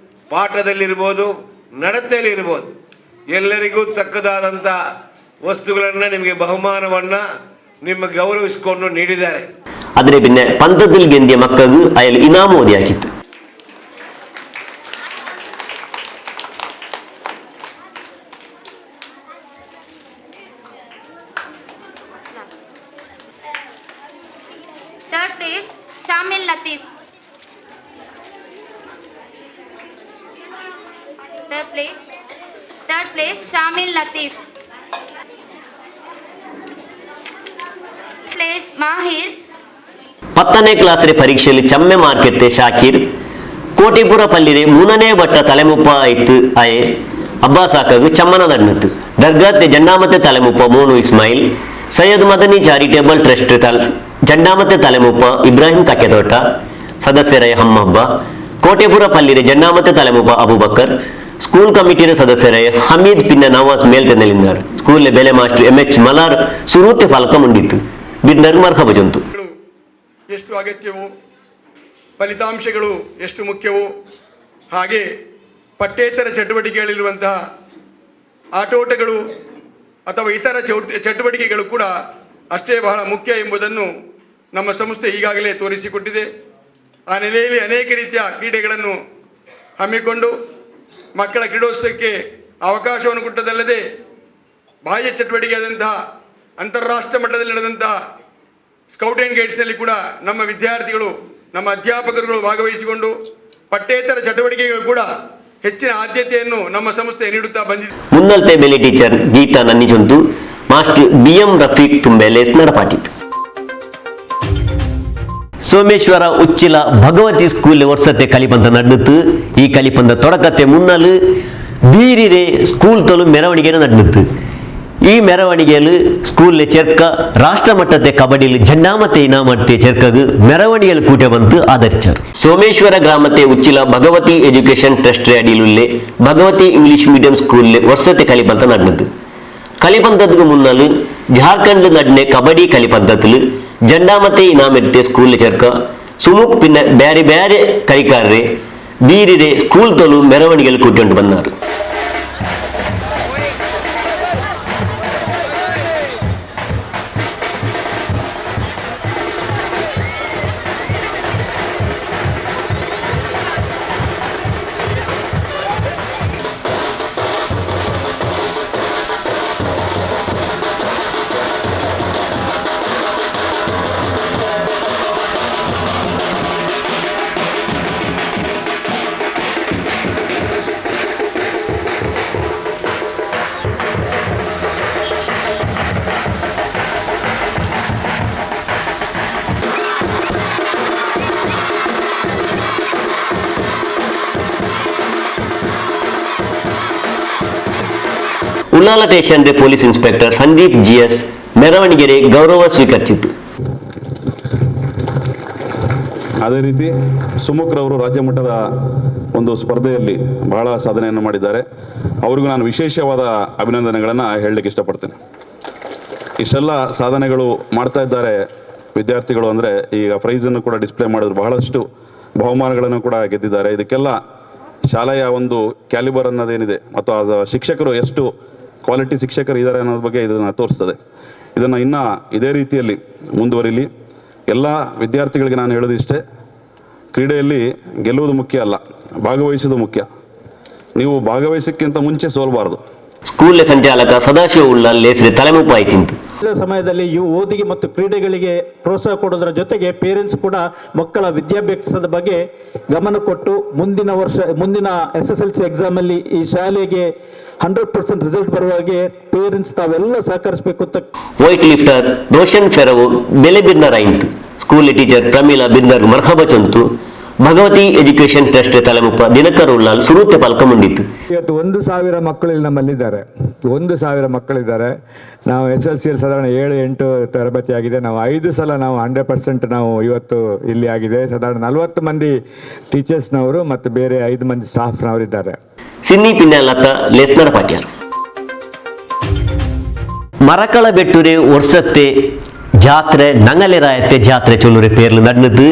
ಪಾಠದಲ್ಲಿರ್ಬೋದು, ನಡತೆಯಲ್ಲಿರ್ಬೋದು, ಎಲ್ಲರಿಗೂ ತಕ್ಕದಾದಂಥ ವಸ್ತುಗಳನ್ನು ನಿಮಗೆ ಬಹುಮಾನವನ್ನು ನಿಮ್ಮ ಗೌರವಿಸಿಕೊಂಡು ನೀಡಿದ್ದಾರೆ. ಆದರೆ പിന്നെ പന്തത്തിൽ ഗന്ധിയ മക്കൾക്ക് അയാൾ ഇനാം ഓതിയാക്കിത്ത്. Third place, Shamil Latif. Third place, Shamil Latif. Place, Mahir. 10ನೇ ಕ್ಲಾಸ್ರೆ ಪರೀಕ್ಷೆಯಲ್ಲಿ ಚಮ್ಮೆ ಮಾರ್ಕೆಟ್ ಶಾಕಿರ್ ಕೋಟಿಪುರ ಪಲ್ಲಿರೆ 3ನೇ ಬಟ್ಟ ತಲೆಮುಪ್ಪ ಆಯ್ತು ಆಯೆ ಅಬ್ಬಾಸಾಕಾಗ ಚಮ್ಮನ ನಡ್ನತ್ತು ದರ್ಗಾತೆ ಜಂಡಾಮತೆ ತಲೆಮುಪ್ಪ ಮೋನು ಇಸ್ಮಾಯಿಲ್ ಸೈಯದ್ ಮದನಿ ಚಾರಿಟೇಬಲ್ ಟ್ರಸ್ಟ್ ಜಂಡಾಮತೆ ತಲೆಮುಪ್ಪ ಇಬ್ರಾಹಿಂ ಕಕ್ಕೆತೋಟ ಸದಸ್ಯರಾಯ ಹಮ್ಮಬ್ಬ ಕೋಟೆಪುರ ಪಲ್ಲಿರೆ ಜಂಡಾಮತೆ ತಲೆಮುಪ್ಪ ಅಬುಬಕರ್ ಸ್ಕೂಲ್ ಕಮಿಟಿಯ ಸದಸ್ಯರಾಯ ಹಮೀದ್ ಪಿನ್ನ ನವಾಜ್ ಮೇಲ್ತೆನ್ನಲಿದ್ದಾರೆ ಸ್ಕೂಲ್ ಬೆಲೆ ಮಾಸ್ಟರ್ MH ಮಲಾರ್ ಸುರೂತೆ ಫಲಕ ಮುಂಡಿತ್ತು ಬಿಂದರ್ ಮರ್ಹಬ ಜಂತು ಎಷ್ಟು ಅಗತ್ಯವೋ, ಫಲಿತಾಂಶಗಳು ಎಷ್ಟು ಮುಖ್ಯವೋ, ಹಾಗೆ ಪಠ್ಯೇತರ ಚಟುವಟಿಕೆಗಳಿರುವಂತಹ ಆಟೋಟಗಳು ಅಥವಾ ಇತರ ಚಟುವಟಿಕೆಗಳು ಕೂಡ ಅಷ್ಟೇ ಬಹಳ ಮುಖ್ಯ ಎಂಬುದನ್ನು ನಮ್ಮ ಸಂಸ್ಥೆ ಈಗಾಗಲೇ ತೋರಿಸಿಕೊಟ್ಟಿದೆ. ಆ ನೆಲೆಯಲ್ಲಿ ಅನೇಕ ರೀತಿಯ ಕ್ರೀಡೆಗಳನ್ನು ಹಮ್ಮಿಕೊಂಡು ಮಕ್ಕಳ ಕ್ರೀಡೋತ್ಸವಕ್ಕೆ ಅವಕಾಶವನ್ನು ಕೊಟ್ಟದಲ್ಲದೆ ಬಾಹ್ಯ ಚಟುವಟಿಕೆಯಾದಂತಹ ಅಂತಾರಾಷ್ಟ್ರೀಯ ಮಟ್ಟದಲ್ಲಿ ನಡೆದಂತಹ ಸ್ಕೌಟ್ ಆ್ಯಂಡ್ ಗೈಡ್ಸ್ನಲ್ಲಿ ಕೂಡ ನಮ್ಮ ವಿದ್ಯಾರ್ಥಿಗಳು, ನಮ್ಮ ಅಧ್ಯಾಪಕರುಗಳು ಭಾಗವಹಿಸಿಕೊಂಡು ಪಠ್ಯೇತರ ಚಟುವಟಿಕೆಗಳು ಕೂಡ ಹೆಚ್ಚಿನ ಆದ್ಯತೆಯನ್ನು ನಮ್ಮ ಸಂಸ್ಥೆ ನೀಡುತ್ತಾ ಬಂದಿದೆ. ಮುನ್ನಲ್ತೆ ಬೆಲೆ ಟೀಚರ್ ಗೀತಾ ನನ್ನಿಜೊಂದು ಮಾಸ್ಟರ್ BM ರಫೀಕ್ ತುಂಬೆಲೆ ನಡಪಾಟಿತ್ತು. ಸೋಮೇಶ್ವರ ಉಚ್ಚಿಲ ಭಗವತಿ ಸ್ಕೂಲ್ ವರ್ಷത്തെ ಕಲಿಪಂತ ನಡೆದಿತ್ತು. ಈ ಕಲಿಪಂದ ತೊಡಕತೆ ಮುನ್ನಲು ಬೀರಿರೆ ಸ್ಕೂಲ್ ತೊಲು ಮೆರವಣಿಗೆ ನಡೆದಿತ್ತು. ಈ ಮೆರವಣಿಗೆಯಲ್ಲಿ ಸ್ಕೂಲ್ ಚೆರ್ಕ ರಾಷ್ಟ್ರ ಮಟ್ಟದ ಕಬಡ್ಡಿಯಲ್ಲಿ ಜಂಡಾಮತೆ ಇನಾಮತೆ ಚೆರ್ಕಗು ಮೆರವಣಿಗೆಯಲ್ಲಿ ಕೂಟ ಬಂತು ಆಧರಿಸಿದರು. ಸೋಮೇಶ್ವರ ಗ್ರಾಮತೆ ಉಚ್ಚಿಲ ಭಗವತಿ ಎಜುಕೇಶನ್ ಟ್ರಸ್ಟ್ ಅಡಿಲುಲ್ಲೆ ಭಗವತಿ ಇಂಗ್ಲಿಷ್ ಮೀಡಿಯಂ ಸ್ಕೂಲ್ ವರ್ಷത്തെ ಕಲಿಪಂತ ನಡೆದಿತ್ತು. ಕಲಿಪಂತದಕ್ಕೆ ಮುನ್ನಲು ಜಾರ್ಖಂಡ್ ನಡ್ನೆ ಕಬಡ್ಡಿ ಕಲಿಪಂತത്തിൽ ಜಂಡಾಮತೆ ಇನಾಮತೆ ಸ್ಕೂಲ್ ಚೆರ್ಕ ಸುಮುಕ್ ಪಿನ್ನ ಬ್ಯಾರೆ ಬ್ಯಾರೆ ಕಲಿಕಾರರೆ ಬೀರಿರೆ ಸ್ಕೂಲ್ ತೊಲು ಮೆರವಣಿಗೆಯಲ್ಲಿ ಕೂಟೊಂಡು ಬಂದರು. ಉಳ್ಳಾಲ ಸ್ಟೇಷನ್ರೆ ಪೊಲೀಸ್ ಇನ್ಸ್ಪೆಕ್ಟರ್ ಸಂದೀಪ್ GS ಮೆರವಣಿಗೆರೆ ಗೌರವ ಸ್ವೀಕರಿಸಿತು. ಅದೇ ರೀತಿ ಸುಮುಖ್ರವರು ರಾಜ್ಯ ಮಟ್ಟದ ಒಂದು ಸ್ಪರ್ಧೆಯಲ್ಲಿ ಬಹಳ ಸಾಧನೆಯನ್ನು ಮಾಡಿದ್ದಾರೆ. ಅವರಿಗೂ ನಾನು ವಿಶೇಷವಾದ ಅಭಿನಂದನೆಗಳನ್ನು ಹೇಳಲಿಕ್ಕೆ ಇಷ್ಟಪಡ್ತೇನೆ. ಇಷ್ಟೆಲ್ಲ ಸಾಧನೆಗಳು ಮಾಡ್ತಾ ಇದ್ದಾರೆ ವಿದ್ಯಾರ್ಥಿಗಳು. ಅಂದರೆ ಈಗ ಪ್ರೈಸನ್ನು ಕೂಡ ಡಿಸ್ಪ್ಲೇ ಮಾಡಿದ್ರು, ಬಹಳಷ್ಟು ಬಹುಮಾನಗಳನ್ನು ಕೂಡ ಗೆದ್ದಿದ್ದಾರೆ. ಇದಕ್ಕೆಲ್ಲ ಶಾಲೆಯ ಒಂದು ಕ್ಯಾಲಿಬರ್ ಅನ್ನೋದೇನಿದೆ ಮತ್ತು ಅದು ಶಿಕ್ಷಕರು ಎಷ್ಟು ಕ್ವಾಲಿಟಿ ಶಿಕ್ಷಕರು ಇದ್ದಾರೆ ಅನ್ನೋದ್ರ ಬಗ್ಗೆ ಇದನ್ನು ತೋರಿಸ್ತದೆ. ಇದನ್ನು ಇನ್ನೂ ಇದೇ ರೀತಿಯಲ್ಲಿ ಮುಂದುವರಿಲಿ. ಎಲ್ಲ ವಿದ್ಯಾರ್ಥಿಗಳಿಗೆ ನಾನು ಹೇಳೋದು ಇಷ್ಟೇ, ಕ್ರೀಡೆಯಲ್ಲಿ ಗೆಲ್ಲುವುದು ಮುಖ್ಯ ಅಲ್ಲ, ಭಾಗವಹಿಸೋದು ಮುಖ್ಯ. ನೀವು ಭಾಗವಹಿಸೋಕ್ಕಿಂತ ಮುಂಚೆ ಸೋಲ್ಬಾರ್ದು. ಸ್ಕೂಲ್ ಸಂಚಾಲಕ ಸದಾಶಿವ ಉಳ್ಳಾಲ್ ಲೇಸರಿ ತಲೆಮುಪ್ಪಾಯಿತಿಂತು. ಸಮಯದಲ್ಲಿ ಈ ಓದಿಗೆ ಮತ್ತು ಕ್ರೀಡೆಗಳಿಗೆ ಪ್ರೋತ್ಸಾಹ ಕೊಡೋದ್ರ ಜೊತೆಗೆ ಪೇರೆಂಟ್ಸ್ ಕೂಡ ಮಕ್ಕಳ ವಿದ್ಯಾಭ್ಯಾಸದ ಬಗ್ಗೆ ಗಮನ ಕೊಟ್ಟು ಮುಂದಿನ SSLC ಎಕ್ಸಾಮಲ್ಲಿ ಈ ಶಾಲೆಗೆ 100% ರಿಸಲ್ಟ್ ಬರುವಾಗೆ ಪೇರೆಂಟ್ಸ್ ತಾವೆಲ್ಲ ಸಹಕರಿಸಬೇಕು ಅಂತ. ವೈಟ್ ಲಿಫ್ಟರ್ ರೋಷನ್ ಫೆರವು ಬೆಲೆ ಬಿರ್ನರ್ ಆಯ್ತು. ಸ್ಕೂಲ್ ಟೀಚರ್ ಪ್ರಮೀಲಾ ಬಿರ್ನರ್ ಮರ್ಹಬ ಚೊಂತು ಭಗವತಿ ಎಜುಕೇಶನ್ ಟ್ರಸ್ಟ್ ತಲೆಮುಪ್ಪ ದಿನಕರ್ ಉಳ್ಳಾಲ್ ಸುರೂತೆ ಪಲ್ಕ ಮುಂಡಿತ್ತು. ಇವತ್ತು 1,000 ಮಕ್ಕಳು ನಮ್ಮಲ್ಲಿದ್ದಾರೆ. 1,000 ಮಕ್ಕಳಿದ್ದಾರೆ. ನಾವು SLC ಸಾಧಾರಣ 7-8 ತರಬೇತಿ ಆಗಿದೆ. ನಾವು 5 ಸಲ ನಾವು 100% ನಾವು ಇವತ್ತು ಇಲ್ಲಿ ಆಗಿದೆ. ಸಾಧಾರಣ 40 ಮಂದಿ ಟೀಚರ್ಸ್ನವರು ಮತ್ತು ಬೇರೆ 5 ಮಂದಿ ಸ್ಟಾಫ್ನವರು ಇದ್ದಾರೆ. ಸಿನ್ನಿ ಪಿನ್ನಲತ್ತ ಲೇಸ್ನರ ಪಾಟ್ಯಾರ್ ಮರಕಳ ಬೆಟ್ಟೂರೆ ವರ್ಷತ್ತೆ ಜಾತ್ರೆ ನಂಗಲೆರಾಯತ್ತೆ ಜಾತ್ರೆ ಚೊಲ್ಲೂರೆ ಪೇರ್ಲು ನಡೆದು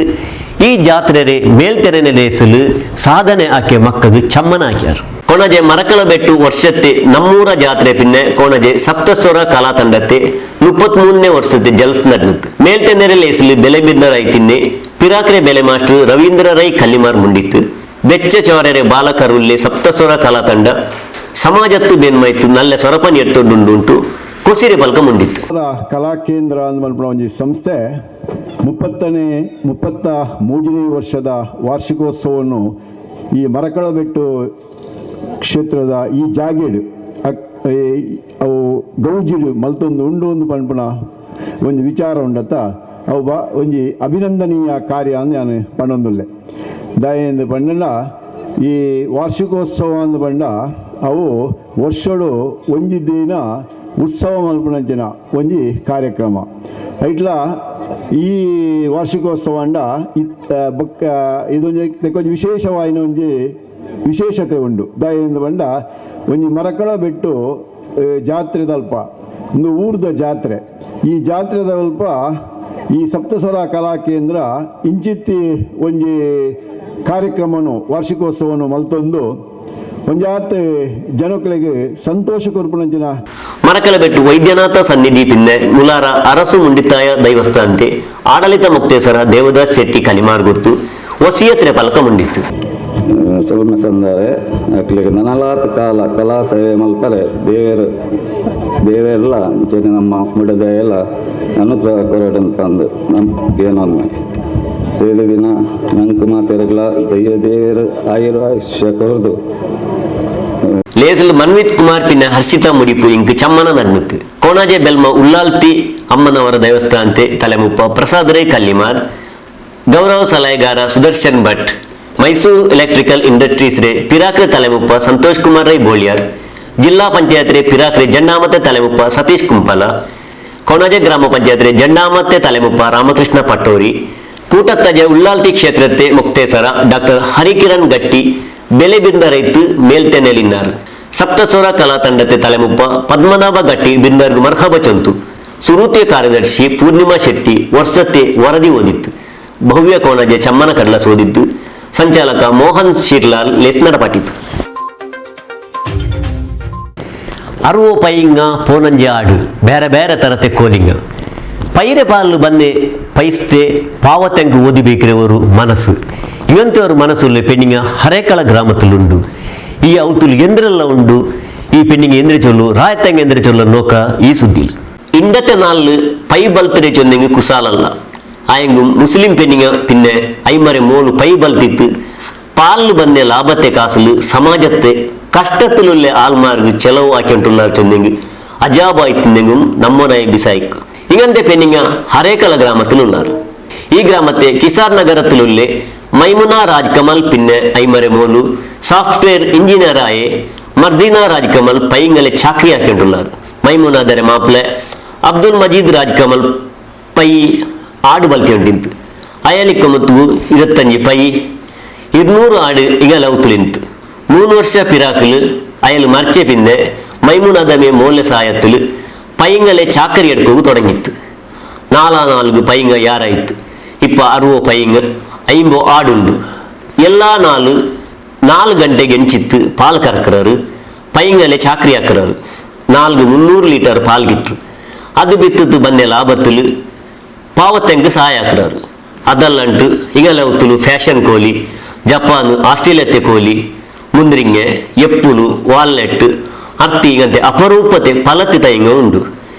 ಈ ಜಾತ್ರೆ ಮೇಲ್ತೆರೆನೆ ಲೇಸಲು ಸಾಧನೆ ಆಕೆ ಮಕ್ಕಳು ಚಮ್ಮನ ಹಾಕ್ಯಾರು. ಕೊಣಜೆ ಮರಕಳ ಬೆಟ್ಟು ವರ್ಷತ್ತೆ ನಮ್ಮೂರ ಜಾತ್ರೆ ಪಿನ್ನೆ ಕೊಣಜೆ ಸಪ್ತಸ್ವರ ಕಲಾ ತಂಡತ್ತೆ 33ನೇ ವರ್ಷത്തെ ಜಲ್ಸ್ ನಡೆದು ಮೇಲ್ತೆನೆರೆ ಲೇಸಲು ಬೆಲೆ ಬಿರ್ನರ್ ಐತಿನ್ನೆ ಪಿರಾಕ್ರೆ ಬೆಲೆ ಮಾಸ್ಟರ್ ರವೀಂದ್ರ ರೈ ಕಲ್ಲಿಮಾರ್ ಮುಂಡಿತ್ತು. ಬೆಚ್ಚ ಚೌರರೆ ಬಾಲಕರುಲ್ಲೆ ಸಪ್ತಸ್ವರ ಕಲಾ ತಂಡ ಸಮಾಜತ್ತು ಬೆನ್ಮೈತು ನಲ್ಲೆ ಸ್ವರಪನಿ ಎಟ್ಟೊಂಡುಂಟು ಕೊಸಿರೆ ಪಲ್ಕ ಮುಂಡಿತ್ತು. ಕಲಾ ಕೇಂದ್ರ ಅಂದ್ಮಲ್ಪನ ಒಂದು ಸಂಸ್ಥೆ 33ನೇ ವರ್ಷದ ವಾರ್ಷಿಕೋತ್ಸವವನ್ನು ಈ ಮರಕಳಬೆಟ್ಟು ಕ್ಷೇತ್ರದ ಈ ಜಾಗೇಡು ಅವು ಗೌಜಿಡು ಮಲ್ತೊಂದು ಉಂಡು ಒಂದು ಪಂಪನ ಒಂದು ವಿಚಾರ ಉಂಡತ್ತ ಅವು ಒಂಜಿ ಅಭಿನಂದನೀಯ ಕಾರ್ಯ ಅಂತ ನಾನು ಪಣ್ಣೊಂದುಲ್ಲೆ ದಯೆಂದು ಪಂಡ ಈ ವಾರ್ಷಿಕೋತ್ಸವ ಅಂದು ಪಂಡ ಅವು ವರ್ಷಡು ಒಂಜಿ ದಿನ ಉತ್ಸವ ಮಲ್ಪನಂಚಿನ ಒಂಜಿ ಕಾರ್ಯಕ್ರಮ ಐಟ್ಲ ಈ ವಾರ್ಷಿಕೋತ್ಸವ ಅಂಡ ಇದೊಂದು ಕೊಂಚ ವಿಶೇಷವಾಯಿನ ಒಂಜಿ ವಿಶೇಷತೆ ಉಂಡು ದಯೆಂದು ಪಂಡ ಒಂಜಿ ಮರಕಳ ಬೆಟ್ಟು ಜಾತ್ರೆ ದಲ್ಪ ಒಂದು ಊರ್ದ ಜಾತ್ರೆ ಈ ಜಾತ್ರೆ ದಲ್ಪ ಈ ಸಪ್ತಸ್ವರ ಕಲಾ ಕೇಂದ್ರ ಇಂಚಿತ್ತಿ ಒಂಜಿ ಕಾರ್ಯಕ್ರಮವನ್ನು ವಾರ್ಷಿಕೋತ್ಸವವನ್ನು ಮಲ್ತೊಂದು ಒಂಜಾತ್ ಜನಗಳಿಗೆ ಸಂತೋಷ ಕೊರ್ಪುನಂಚಿನ ಮರಕಲಬೆಟ್ಟು ವೈದ್ಯನಾಥ ಸನ್ನಿಧಿ ಪಿನ್ನೆ ಮುಲಾರ ಅರಸು ಮುಂಡಿತಾಯ ದೈವಸ್ಥಾನತೆ ಆಡಳಿತ ಮುಕ್ತೇಸರ ದೇವದಾಸ್ ಶೆಟ್ಟಿ ಕಲಿಮಾರ್ ಗೊತ್ತು ವಸಿಯತ್ರೆ ಪಲಕ ಮುಂಡಿತ್ತು. ಸುಲ್ಮ ಸಂದರೆ ಅಕ್ಲಿಗೆ ನನಲಾತ್ ಕಾಲ ಕಲಾ ಸೇವೆ ಮಲ್ಪರೆ ದೇವೆಲ್ಲ ಜನ ನಮ್ಮ ಮುಡದ ಎಲ್ಲ ಅನುಗ್ರಹ ಕೊರಡಂತಂದು ನಮ್ಗೇನೊಮ್ಮೆ ಸೇರಿ ದಿನ ನಂಕು ಮಾತೆರಗಳ ದೇವರು ಆಯುರ್ವಾಯುಷ್ಯ ಕೊರದು ಲೇಸಲ್ ಮನ್ವಿತ್ ಕುಮಾರ್ ಪಿನ್ನ ಹರ್ಷಿತಾ ಮುಡಿಪು ಇಂಕ್ ಚಮ್ಮನ ನಡ್ನುತ್ತು. ಕೋಣಾಜೆ ಬೆಲ್ಮ ಉಳ್ಳಾಲ್ತಿ ಅಮ್ಮನವರ ದೇವಸ್ಥಾನತೆ ತಲೆಮುಪ್ಪ ಪ್ರಸಾದ್ ರೈ ಕಲ್ಲಿಮಾರ್ ಗೌರವ ಸಲಹೆಗಾರ ಸುದರ್ಶನ್ ಭಟ್ ಮೈಸೂರು ಎಲೆಕ್ಟ್ರಿಕಲ್ ಇಂಡಸ್ಟ್ರೀಸ್ ರೇ ಪಿರಾಕ್ರೆ ತಲೆಮುಪ್ಪ ಸಂತೋಷ್ ಕುಮಾರ್ ರೈ ಬೋಳಿಯಾರ್ ಜಿಲ್ಲಾ ಪಂಚಾಯತ್ ರೇ ಪಿರಾಕ್ರೆ ಜಂಡಾಮತೆ ತಲೆಮುಪ್ಪ ಸತೀಶ್ ಕುಂಪಲ ಕೋಣಾಜೆ ಗ್ರಾಮ ಪಂಚಾಯತ್ ರೇ ಜಂಡಾಮತೆ ತಲೆಮುಪ್ಪ ರಾಮಕೃಷ್ಣ ಪಟ್ಟೋರಿ ಕೂಟತ್ತಜೆ ಉಳ್ಳಾಲ್ತಿ ಕ್ಷೇತ್ರತೆ ಮುಕ್ತೇಸರ ಡಾಕ್ಟರ್ ಹರಿಕಿರಣ್ ಗಟ್ಟಿ ಬೆಲೆ ಬಿಂದ ರೈತು ಮೇಲ್ತೆನೆಲಿನಾರ್ ಸಪ್ತಸ್ವರ ಕಲಾ ತಂಡತೆ ತಲೆಮುಪ್ಪ ಪದ್ಮನಾಭ ಗಟ್ಟಿ ಬಿಂದರ್ಗು ಮರ್ಹಬ ಚೊಂತು ಸುರೂತಿಯ ಕಾರ್ಯದರ್ಶಿ ಪೂರ್ಣಿಮಾ ಶೆಟ್ಟಿ ವರ್ಷತೆ ವರದಿ ಓದಿತ್ತು. ಭವ್ಯ ಕೋಣಜೆ ಚಮ್ಮನ ಕಡ್ಲ ಸೋದಿದ್ದು ಸಂಚಾಲಕ ಮೋಹನ್ ಶಿರ್ಲಾಲ್ ಲೆಸ್ನರ ಪಾಟಿತು. ಅರುವು ಪೈಂಗ ಪೋನಂಜೆ ಆಡು ಬೇರೆ ಬೇರೆ ತರತೆ ಕೋಲಿಂಗ ಪೈರೆ ಪಾಲು ಬಂದೆ ಪೈಸ್ತೆ ಪಾವತೆಂಗು ಓದಿಬೇಕಿರುವವರು ಮನಸ್ಸು ಇವಂತವರು ಮನಸ್ಸುಳ್ಳೆ ಪೆಣ್ಣಿಂಗ ಹರೇಕಳ ಗ್ರಾಮದಲ್ಲುಂಡು. ಈ ಅವತುಲು ಎಂದ್ರೆಲ್ಲ ಉಂಡು ಈ ಪೆಣ್ಣಿಂಗ ಎಂದ್ರೆ ಚೊಲ್ಲು ರಾಯತಂಗ ಎಂದ್ರೆ ಚೊಲ್ಲ ನೋಕ ಈ ಸುದ್ದಿಲು ಇಂಡತೆ ನಾಲ್ಲು ಪೈ ಬಲ್ತರೆ ಚೊಂದೆಂಗೆ ಕುಸಾಲಲ್ಲ ಆಯಂಗು ಮುಸ್ಲಿಂ ಪೆಣ್ಣಿಂಗ ಪಿನ್ನೆ ಐಮರೆ ಮೋಲು ಪೈ ಬಲ್ತಿತ್ತು ಪಾಲು ಬಂದೆ ಲಾಭತೆ ಕಾಸಲು ಸಮಾಜത്തെ ಕಷ್ಟത്തിലുള്ള ആൾമാർക്ക് ചെലവ് ആക്കിയിട്ടുള്ള ചൊന്നെങ്കിൽ അജാബായിത്തിന്തെങ്കും നമ്മനായ ബിസായിക്ക് ഇങ്ങനത്തെ പെണ്ണിങ്ങ ഹരേക്കല ഗ്രാമത്തിലുള്ളാർ. ഈ ഗ്രാമത്തെ കിസാർ നഗരത്തിലുള്ള മൈമുന രാജ് കമൽ പിന്നെ ഐമരെ മോലു സോഫ്റ്റ്വെയർ എഞ്ചിനീയറായ മർദീന രാജ് കമൽ പൈങ്ങളെ ചാക്രിയാക്കിയിട്ടുള്ളാർ. മൈമുനാദരെ മാപ്പിളെ അബ്ദുൽ മജീദ് രാജ് കമൽ പൈ ആട് ബൽത്തിയുണ്ടിന്ത് അയാളിക്ക് ಮತ್ತು 25 ಪೈ 200 ಆಡು ഇങ്ങലൗത്തുലിന്ത് 3 ವರ್ಷ ಪಿರಾಕಲು അയാൾ മരിച്ച പിന്നെ മൈമുനാദമേ മോലെ സായത്തിൽ പൈങ്ങളെ ചാക്കരി എടുക്കുക തുടങ്ങിತ್ತು. 4 പൈങ്ങ ಯಾರಾಯ್ತು ಇಪ್ಪ 60 ಪೈಂಗ 50 ಆಡುಂಡು ಎಲ್ಲಾ 4 ಗಂಟೆಗೆ ಎಂಚಿತ್ತು ಪಾಲ್ ಕರ್ಕರರು ಪೈಂಗಲೆ ಚಾಕ್ರಿ ಹಾಕರರು 300 ಲೀಟರ್ ಪಾಲ್ ಗಿಟ್ರು ಅದು ಬಿತ್ತು ಬಂದೆ ಲಾಭತ್ತಲು ಪಾವತ್ತೆಂಗೆ ಸಹಾಯ ಹಾಕರರು. ಅದಲ್ಲಂಟು ಹಿಂಗಲವತ್ತಲು ಫ್ಯಾಷನ್ ಕೋಲಿ ಜಪಾನ್ ಆಸ್ಟ್ರೇಲಿಯತೆ ಕೋಲಿ ಮುಂದ್ರಿಂಗೆ ಎಪ್ಪುಲು ವಾಲ್ನೆಟ್ ಅರ್ತಿ ಈಗಂತೆ ಅಪರೂಪತೆ ಫಲತಿ ತೈಂಗ ಉಂಡು.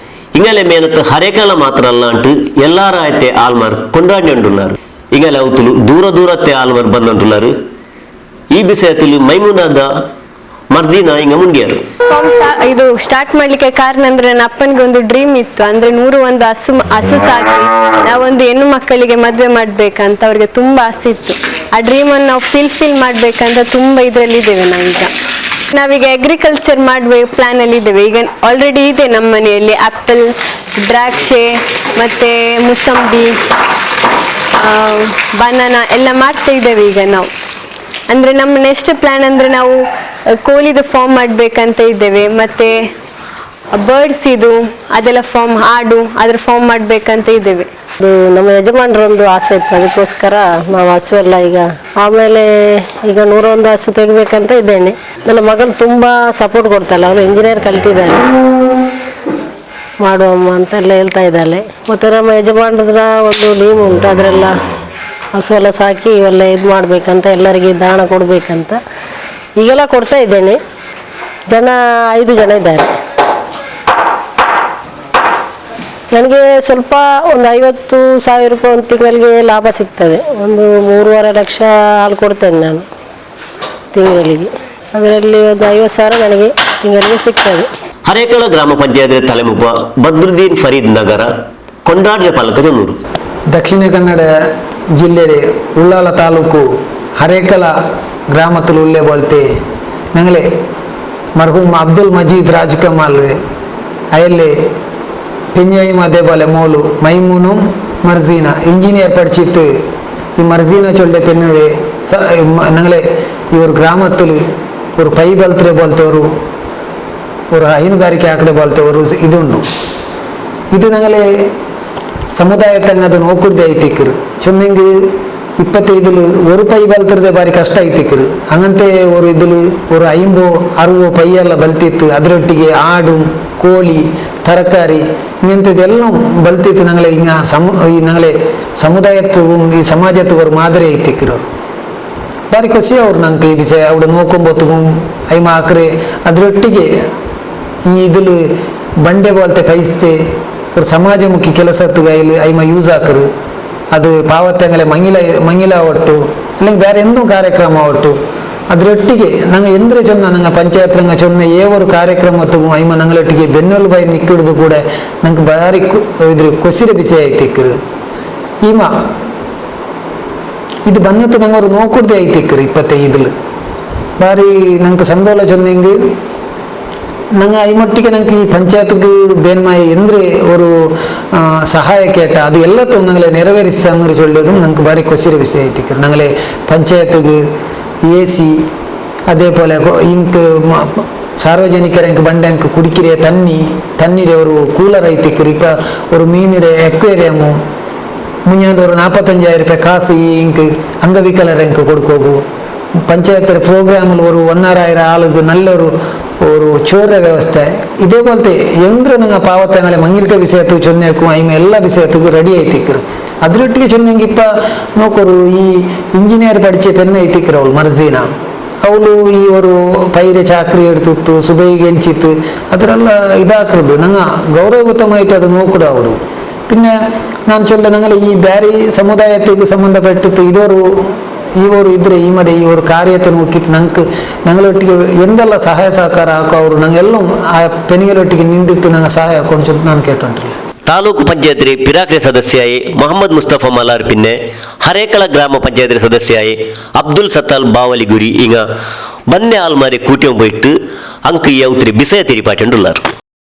ಇಂಗಲೆ ಮೇನತ್ತು ಹರೇಕಾಲ ಮಾತ್ರ ಅಲ್ಲ ಅಂಟು ಎಲ್ಲಾರ ಆಯ್ತೆ ಆಲ್ಮಾರ್ ಕೊಂಡಾಡಿ ಉಂಡುಲ್ಲಾರು. ಇಂಗಲೆ ಅವತುಲು ದೂರത്തെ ಆಲ್ಮಾರ್ ಬಂದಂಟುಲ್ಲಾರು. ಈ ವಿಷಯത്തിൽ ಮೈಮುನಾದ ಮರ್ದಿನ ಹಿಂಗ ಮುಂಗೇರು. ಇದು ಸ್ಟಾರ್ಟ್ ಮಾಡ್ಲಿಕ್ಕೆ ಕಾರಣ ಅಂದ್ರೆ ನನ್ನ ಅಪ್ಪನಿಗೆ ಒಂದು ಡ್ರೀಮ್ ಇತ್ತು, ಅಂದ್ರೆ 101 ಹಸು ಸಾಕಿ ನಾವೊಂದು ಹೆಣ್ಣು ಮಕ್ಕಳಿಗೆ ಮದ್ವೆ ಮಾಡ್ಬೇಕಂತ ಅವ್ರಿಗೆ ತುಂಬಾ ಆಸೆ ಇತ್ತು. ಆ ಡ್ರೀಮ್ ಅನ್ನು ನಾವು ಫಿಲ್ ಮಾಡ್ಬೇಕಂತ ತುಂಬಾ ಇದ್ರಲ್ಲಿ ಇದ್ದೇವೆ ನಾವೀಗ ಅಗ್ರಿಕಲ್ಚರ್ ಮಾಡ್ಬೇಕು ಪ್ಲಾನ್ ಅಲ್ಲಿ ಇದ್ದೇವೆ. ಈಗ ಆಲ್ರೆಡಿ ಇದೆ ನಮ್ಮ ಮನೆಯಲ್ಲಿ ಆಪಲ್, ದ್ರಾಕ್ಷೆ ಮತ್ತೆ ಮುಸಂಬಿ, ಬನಾನಾ ಎಲ್ಲ ಮಾಡ್ತಾ ಇದ್ದೇವೆ ಈಗ ನಾವು. ಅಂದ್ರೆ ನಮ್ಮ ನೆಕ್ಸ್ಟ್ ಪ್ಲಾನ್ ಅಂದ್ರೆ ನಾವು ಕೋಳಿದು ಫಾರ್ಮ್ ಮಾಡ್ಬೇಕಂತ ಇದ್ದೇವೆ, ಮತ್ತೆ ಬರ್ಡ್ಸ್ ಇದು ಅದೆಲ್ಲ ಫಾರ್ಮ್, ಆಡು ಅದ್ರ ಫಾರ್ಮ್ ಮಾಡ್ಬೇಕಂತ ಇದ್ದೇವೆ. ನಮ್ಮ ಯಜಮಾನರೊಂದು ಆಸೆ ಇತ್ತು, ಅದಕ್ಕೋಸ್ಕರ ನಾವು ಹಸು ಎಲ್ಲ ಈಗ ಆಮೇಲೆ ಈಗ 101 ಹಸು ತೆಗಿಬೇಕಂತ ಇದ್ದೇನೆ. ನನ್ನ ಮಗಳು ತುಂಬ ಸಪೋರ್ಟ್ ಕೊಡ್ತಾಳೆ, ಅವಳು ಇಂಜಿನಿಯರ್ ಕಲ್ತಿದ್ದಾಳೆ, ಮಾಡುವಮ್ಮ ಅಂತೆಲ್ಲ ಹೇಳ್ತಾ ಇದ್ದಾಳೆ. ಮತ್ತು ನಮ್ಮ ಯಜಮಾನರ ಒಂದು ಡ್ರೀಮ್ ಉಂಟು, ಅದರೆಲ್ಲ ಹಸು ಎಲ್ಲ ಸಾಕಿ ಇವೆಲ್ಲ ಇದು ಮಾಡಬೇಕಂತ, ಎಲ್ಲರಿಗೆ ದಾಣ ಕೊಡಬೇಕಂತ ಈಗೆಲ್ಲ ಕೊಡ್ತಾ ಇದ್ದೇನೆ. 5 ಜನ ಇದ್ದಾರೆ. ನನಗೆ ಸ್ವಲ್ಪ ಒಂದು 50,000 ರೂಪಾಯಿ ಒಂದು ತಿಂಗಳಿಗೆ ಲಾಭ ಸಿಗ್ತದೆ. ಒಂದು 3.5 ಲಕ್ಷ ಹಾಲು ಕೊಡ್ತೇನೆ ನಾನು ತಿಂಗಳಿಗೆ. ಅದರಲ್ಲಿ ಒಂದು 50,000 ನನಗೆ ತಿಂಗಳಿಗೆ ಸಿಗ್ತದೆ. ಹರೇಕಳ ಗ್ರಾಮ ಪಂಚಾಯತ್ ತಲೆಮುಪ್ಪ ಬದ್ರುದ್ದೀನ್ ಫರೀದ್ ನಗರ ಕೊಂಡಾಡ್ಯ ಪಾಲಕಜನೂರು. ದಕ್ಷಿಣ ಕನ್ನಡ ಜಿಲ್ಲೆ ಉಳ್ಳಾಲ ತಾಲೂಕು ಹರೇಕಲ ಗ್ರಾಮത്തിൽ ഉള്ളേ പോലത്തെ ഞങ്ങളെ മർഹൂം അബ്ദുൽ മജീദ് രാജ് കമാൽ അയല്ലേ പിന്നെയും അതേപോലെ മോളു മൈമൂനും മർസീന എഞ്ചിനീയർ പഠിച്ചിട്ട് ഈ മർസീന ചൊല്ലിയ പെണ്ണുടെ ഞങ്ങളെ ഈ ഒരു ഗ്രാമത്തിൽ ഒരു പൈ ബൽത്തരെ പോലത്തെ ഒരു ಹೈನುಗಾರಿಕೆ ಆಕಡೆ പോലത്തെ ഒരു ഇതുണ്ട്. ഇത് ഞങ്ങളെ ಸಮುದಾಯತಂಗೆ ಅದು ನೋಕುಡ್ದೆ ಐತಿಕ್ಕರು ಚೊನ್ನೆಂಗೆ 25 ഒരു ಪೈ ಬಲ್ತಿರದೆ ಬಾರಿ ಕಷ್ಟ ಐತಿಕ್ಕರು. ಹಂಗಂತೆ ஒரு ಇದಿಲು ஒரு 50-60 ಪೈಯೆಲ್ಲ ಬಲ್ತಿತ್ತು. ಅದರೊಟ್ಟಿಗೆ ಆಡು, ಕೋಳಿ, ತರಕಾರಿ ಇಂಥದ್ದೆಲ್ಲ ಬಲ್ತಿತ್ತು. ഞങ്ങളെ ಈ ഞങ്ങളെ ಸಮುದಾಯത്തും ಈ ಸಮಾಜತ್ತು ഒരു ಮಾದರಿ ಐತಿಕ್ಕರು. ಬಾರಿ ಖುಷಿ ಅವ್ರು ನಂಗೆ ಈ ವಿಷಯ അവിടെ നോക്കുമ്പോത്തും ಐಮ ಹಾಕ್ರೆ ಅದರೊಟ್ಟಿಗೆ ಈ ഇതിൽ ಬಂಡೆ ಬೋಲ್ತೆ ಪೈಸ್ತೆ ഒരു ಸಮಾಜಮುಖಿ ಕೆಲಸಕ್ಕೆ ಐಮ ಯೂಸ್ ಹಾಕರು. ಅದು ಪಾವತ್ಯಂಗಲೆ ಮಂಗಿಲ ಒಟ್ಟು അല്ലെങ്കിൽ ಬೇರೆ ಎಂದೂ ಕಾರ್ಯಕ್ರಮ ಒಟ್ಟು ಅದರೊಟ್ಟಿಗೆ ನಂಗೆ ಎಂದ್ರೆ ಚೊನ್ನ ನಂಗೆ ಪಂಚಾಯತ್ ರಂಗ ಚೊನ್ನ ಏವರು ಕಾರ್ಯಕ್ರಮತ್ತು ಐಮ ನಂಗಳೊಟ್ಟಿಗೆ ಬೆನ್ನೆಲು ಬೈ ನಿಕ್ಕಿಡುದು ಕೂಡ ನಂಗೆ ಬಾರಿ ಇದ್ರ ಕೊಸಿರ ಬಿಸಿ ಐತಿಕ್ಕರು. ಈಮ ಇದು ಬಂದತ್ತು ನಂಗೆ ಅವ್ರು ನೋಕುಡ್ದೆ ಐತಿಕ್ಕರು 25 ಬಾರಿ ನಂಗೆ ಸಂದೋಲ ಚೊನ್ನೆಂಗೆ ನಂಗೆ ಐಮಟ್ಟಿಗೆ ನಂಗೆ ಈ ಪಂಚಾಯತ್ಗೆ ಬೇನ್ಮಾಯಿ ಎಂದ್ರೆ ஒரு ಸಹಾಯ ಕೇಟ ಅದು ಎಲ್ಲ ನಂಗೆ ನೆರವೇರಿಸ್ತಾಂಗ್ರೆ ಚೊಲ್ಲೋದು ನಂಗೆ ಬಾರಿ ಕೊಸಿರ ವಿಷಯ ಐತಿಕ್ಕರು. ನಂಗೆ ಪಂಚಾಯತ್ಗೆ AC അതേപോലെ ಇಂಕ್ ಸಾರ್ವಜನಿಕರಂಗೆ ಬಂಡಂಕ್ ಕುಡಿಕಿರೆ ತಣ್ಣೀರೆ ஒரு ಕೂಲರ್ ಐತಿಕ್ಕರು. ಇಪ್ಪ ஒரு ಮೀನಿಡೆ ಎಕ್ವೇರಿಯಮು ಮುಂಜಾನೆ ஒரு 45,000 ರೂಪಾಯಿ ಕಾಸು ಇಂಕ್ ಅಂಗವಿಕಲರಂಗೆ ಕೊಡ್ಕೋಗು. ಪಂಚಾಯತ್ ಪ್ರೋಗ್ರಾಮಲ್ಲಿ ഒരു 1,500 ആളുകൾ നല്ലൊരു ഒരു ചോര വ്യവസ്ഥ ഇതേപോലത്തെ ಎಂದ್ರೆ ನಂಗೆ ಪಾವತಂಗಲೆ ಮಂಗಿಲ್ತ ವಿಷಯತ್ತು ಚೊನ್ನೆಕು ಐಮೆ ಎಲ್ಲ ವಿಷಯತ್ತಿಗೂ ರೆಡಿ ಐತಿಕ್ಕರು. ಅದರೊಟ್ಟಿಗೆ ಚೊನ್ನೆಂಗೆ ಇಪ್ಪ ನೋಕೋರು ಈ ಇಂಜಿನಿಯರ್ ಪಡಿಚೆ ಪೆನ್ನ ಐತಿಕ್ಕರು ಅವಳು ಮರ್ಜೀನ. ಅವಳು ಈ ஒரு ಪೈರೆ ಚಾಕ್ರಿ ಎಡ್ತಿತ್ತು, ಸುಬೈಗೆ ಎಂಚಿತ್ತು, ಅದರೆಲ್ಲ ಇದಾಕ್ರದ್ದು ನಂಗೆ ಗೌರವಯುತಮಾയിട്ട് ಅದು ನೋಕುಡು ಅವಳು. പിന്നെ ನಾನು ಚೊಲ್ಲೆ ನಂಗಲೆ ಈ ಬ್ಯಾರಿ ಸಮುದಾಯಕ್ಕೆ ಸಂಬಂಧಪಟ್ಟಿತ್ತು ಇವರು ಇದ್ರೆ ಈ ಮನೆ ಈ ಒಂದು ಕಾರ್ಯತೆ ನೋಕಿತ್ತು ನಂಗಳೊಟ್ಟಿಗೆ ಎಂದೆಲ್ಲ ಸಹಾಯ ಸಹಕಾರ ಹಾಕೋ ಅವರು ನಂಗೆಲ್ಲ ಆ ಪೆನಿಗಳೊಟ್ಟಿಗೆ ನಿಂಡಿತ್ತು ನಂಗೆ ಸಹಾಯ ಹಾಕೊಂಡು ನಾನು ಕೇಟೊಂಟಿಲ್ಲ. ತಾಲೂಕು ಪಂಚಾಯತ್ರಿ ಪಿರಾಕ್ರೆ ಸದಸ್ಯಾಯಿ ಮೊಹಮ್ಮದ್ ಮುಸ್ತಫಾ ಮಲಾರ್ ಪಿನ್ನೆ ಹರೇಕಳ ಗ್ರಾಮ ಪಂಚಾಯತ್ರಿ ಸದಸ್ಯಾಯಿ ಅಬ್ದುಲ್ ಸತ್ತಾಲ್ ಬಾವಲಿಗುರಿ ಈಗ ಬನ್ನೆ ಆಲ್ಮಾರಿ ಕೂಟ್ಯಂ போயிட்டு ಅಂಕ ಯೌತ್ರಿ ಬಿಸಯ ತಿರಿಪಾಟುಳ್ಳಾರ್.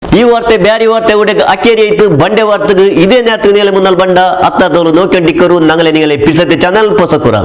ಈ ವಾರ್ತೆ ಬ್ಯಾರಿ ವಾರ್ತೆ ಉಡೆಗ ಅಕ್ಕೇರಿ ಆಯ್ತು ಬಂಡೆ ವಾರ್ತೆಗೆ ಇದೇ ನೇರಕ್ಕೆ ನೇಲೆ ಮುನ್ನಲ್ ಬಂಡ ಅತ್ತ ನೋಕೊಂಡಿಕ್ಕರು ನಂಗಲೆ ನಿಂಗಲೆ ಪಿಸತೆ ಚಾನಲ್ ಪೊಸಕುರ.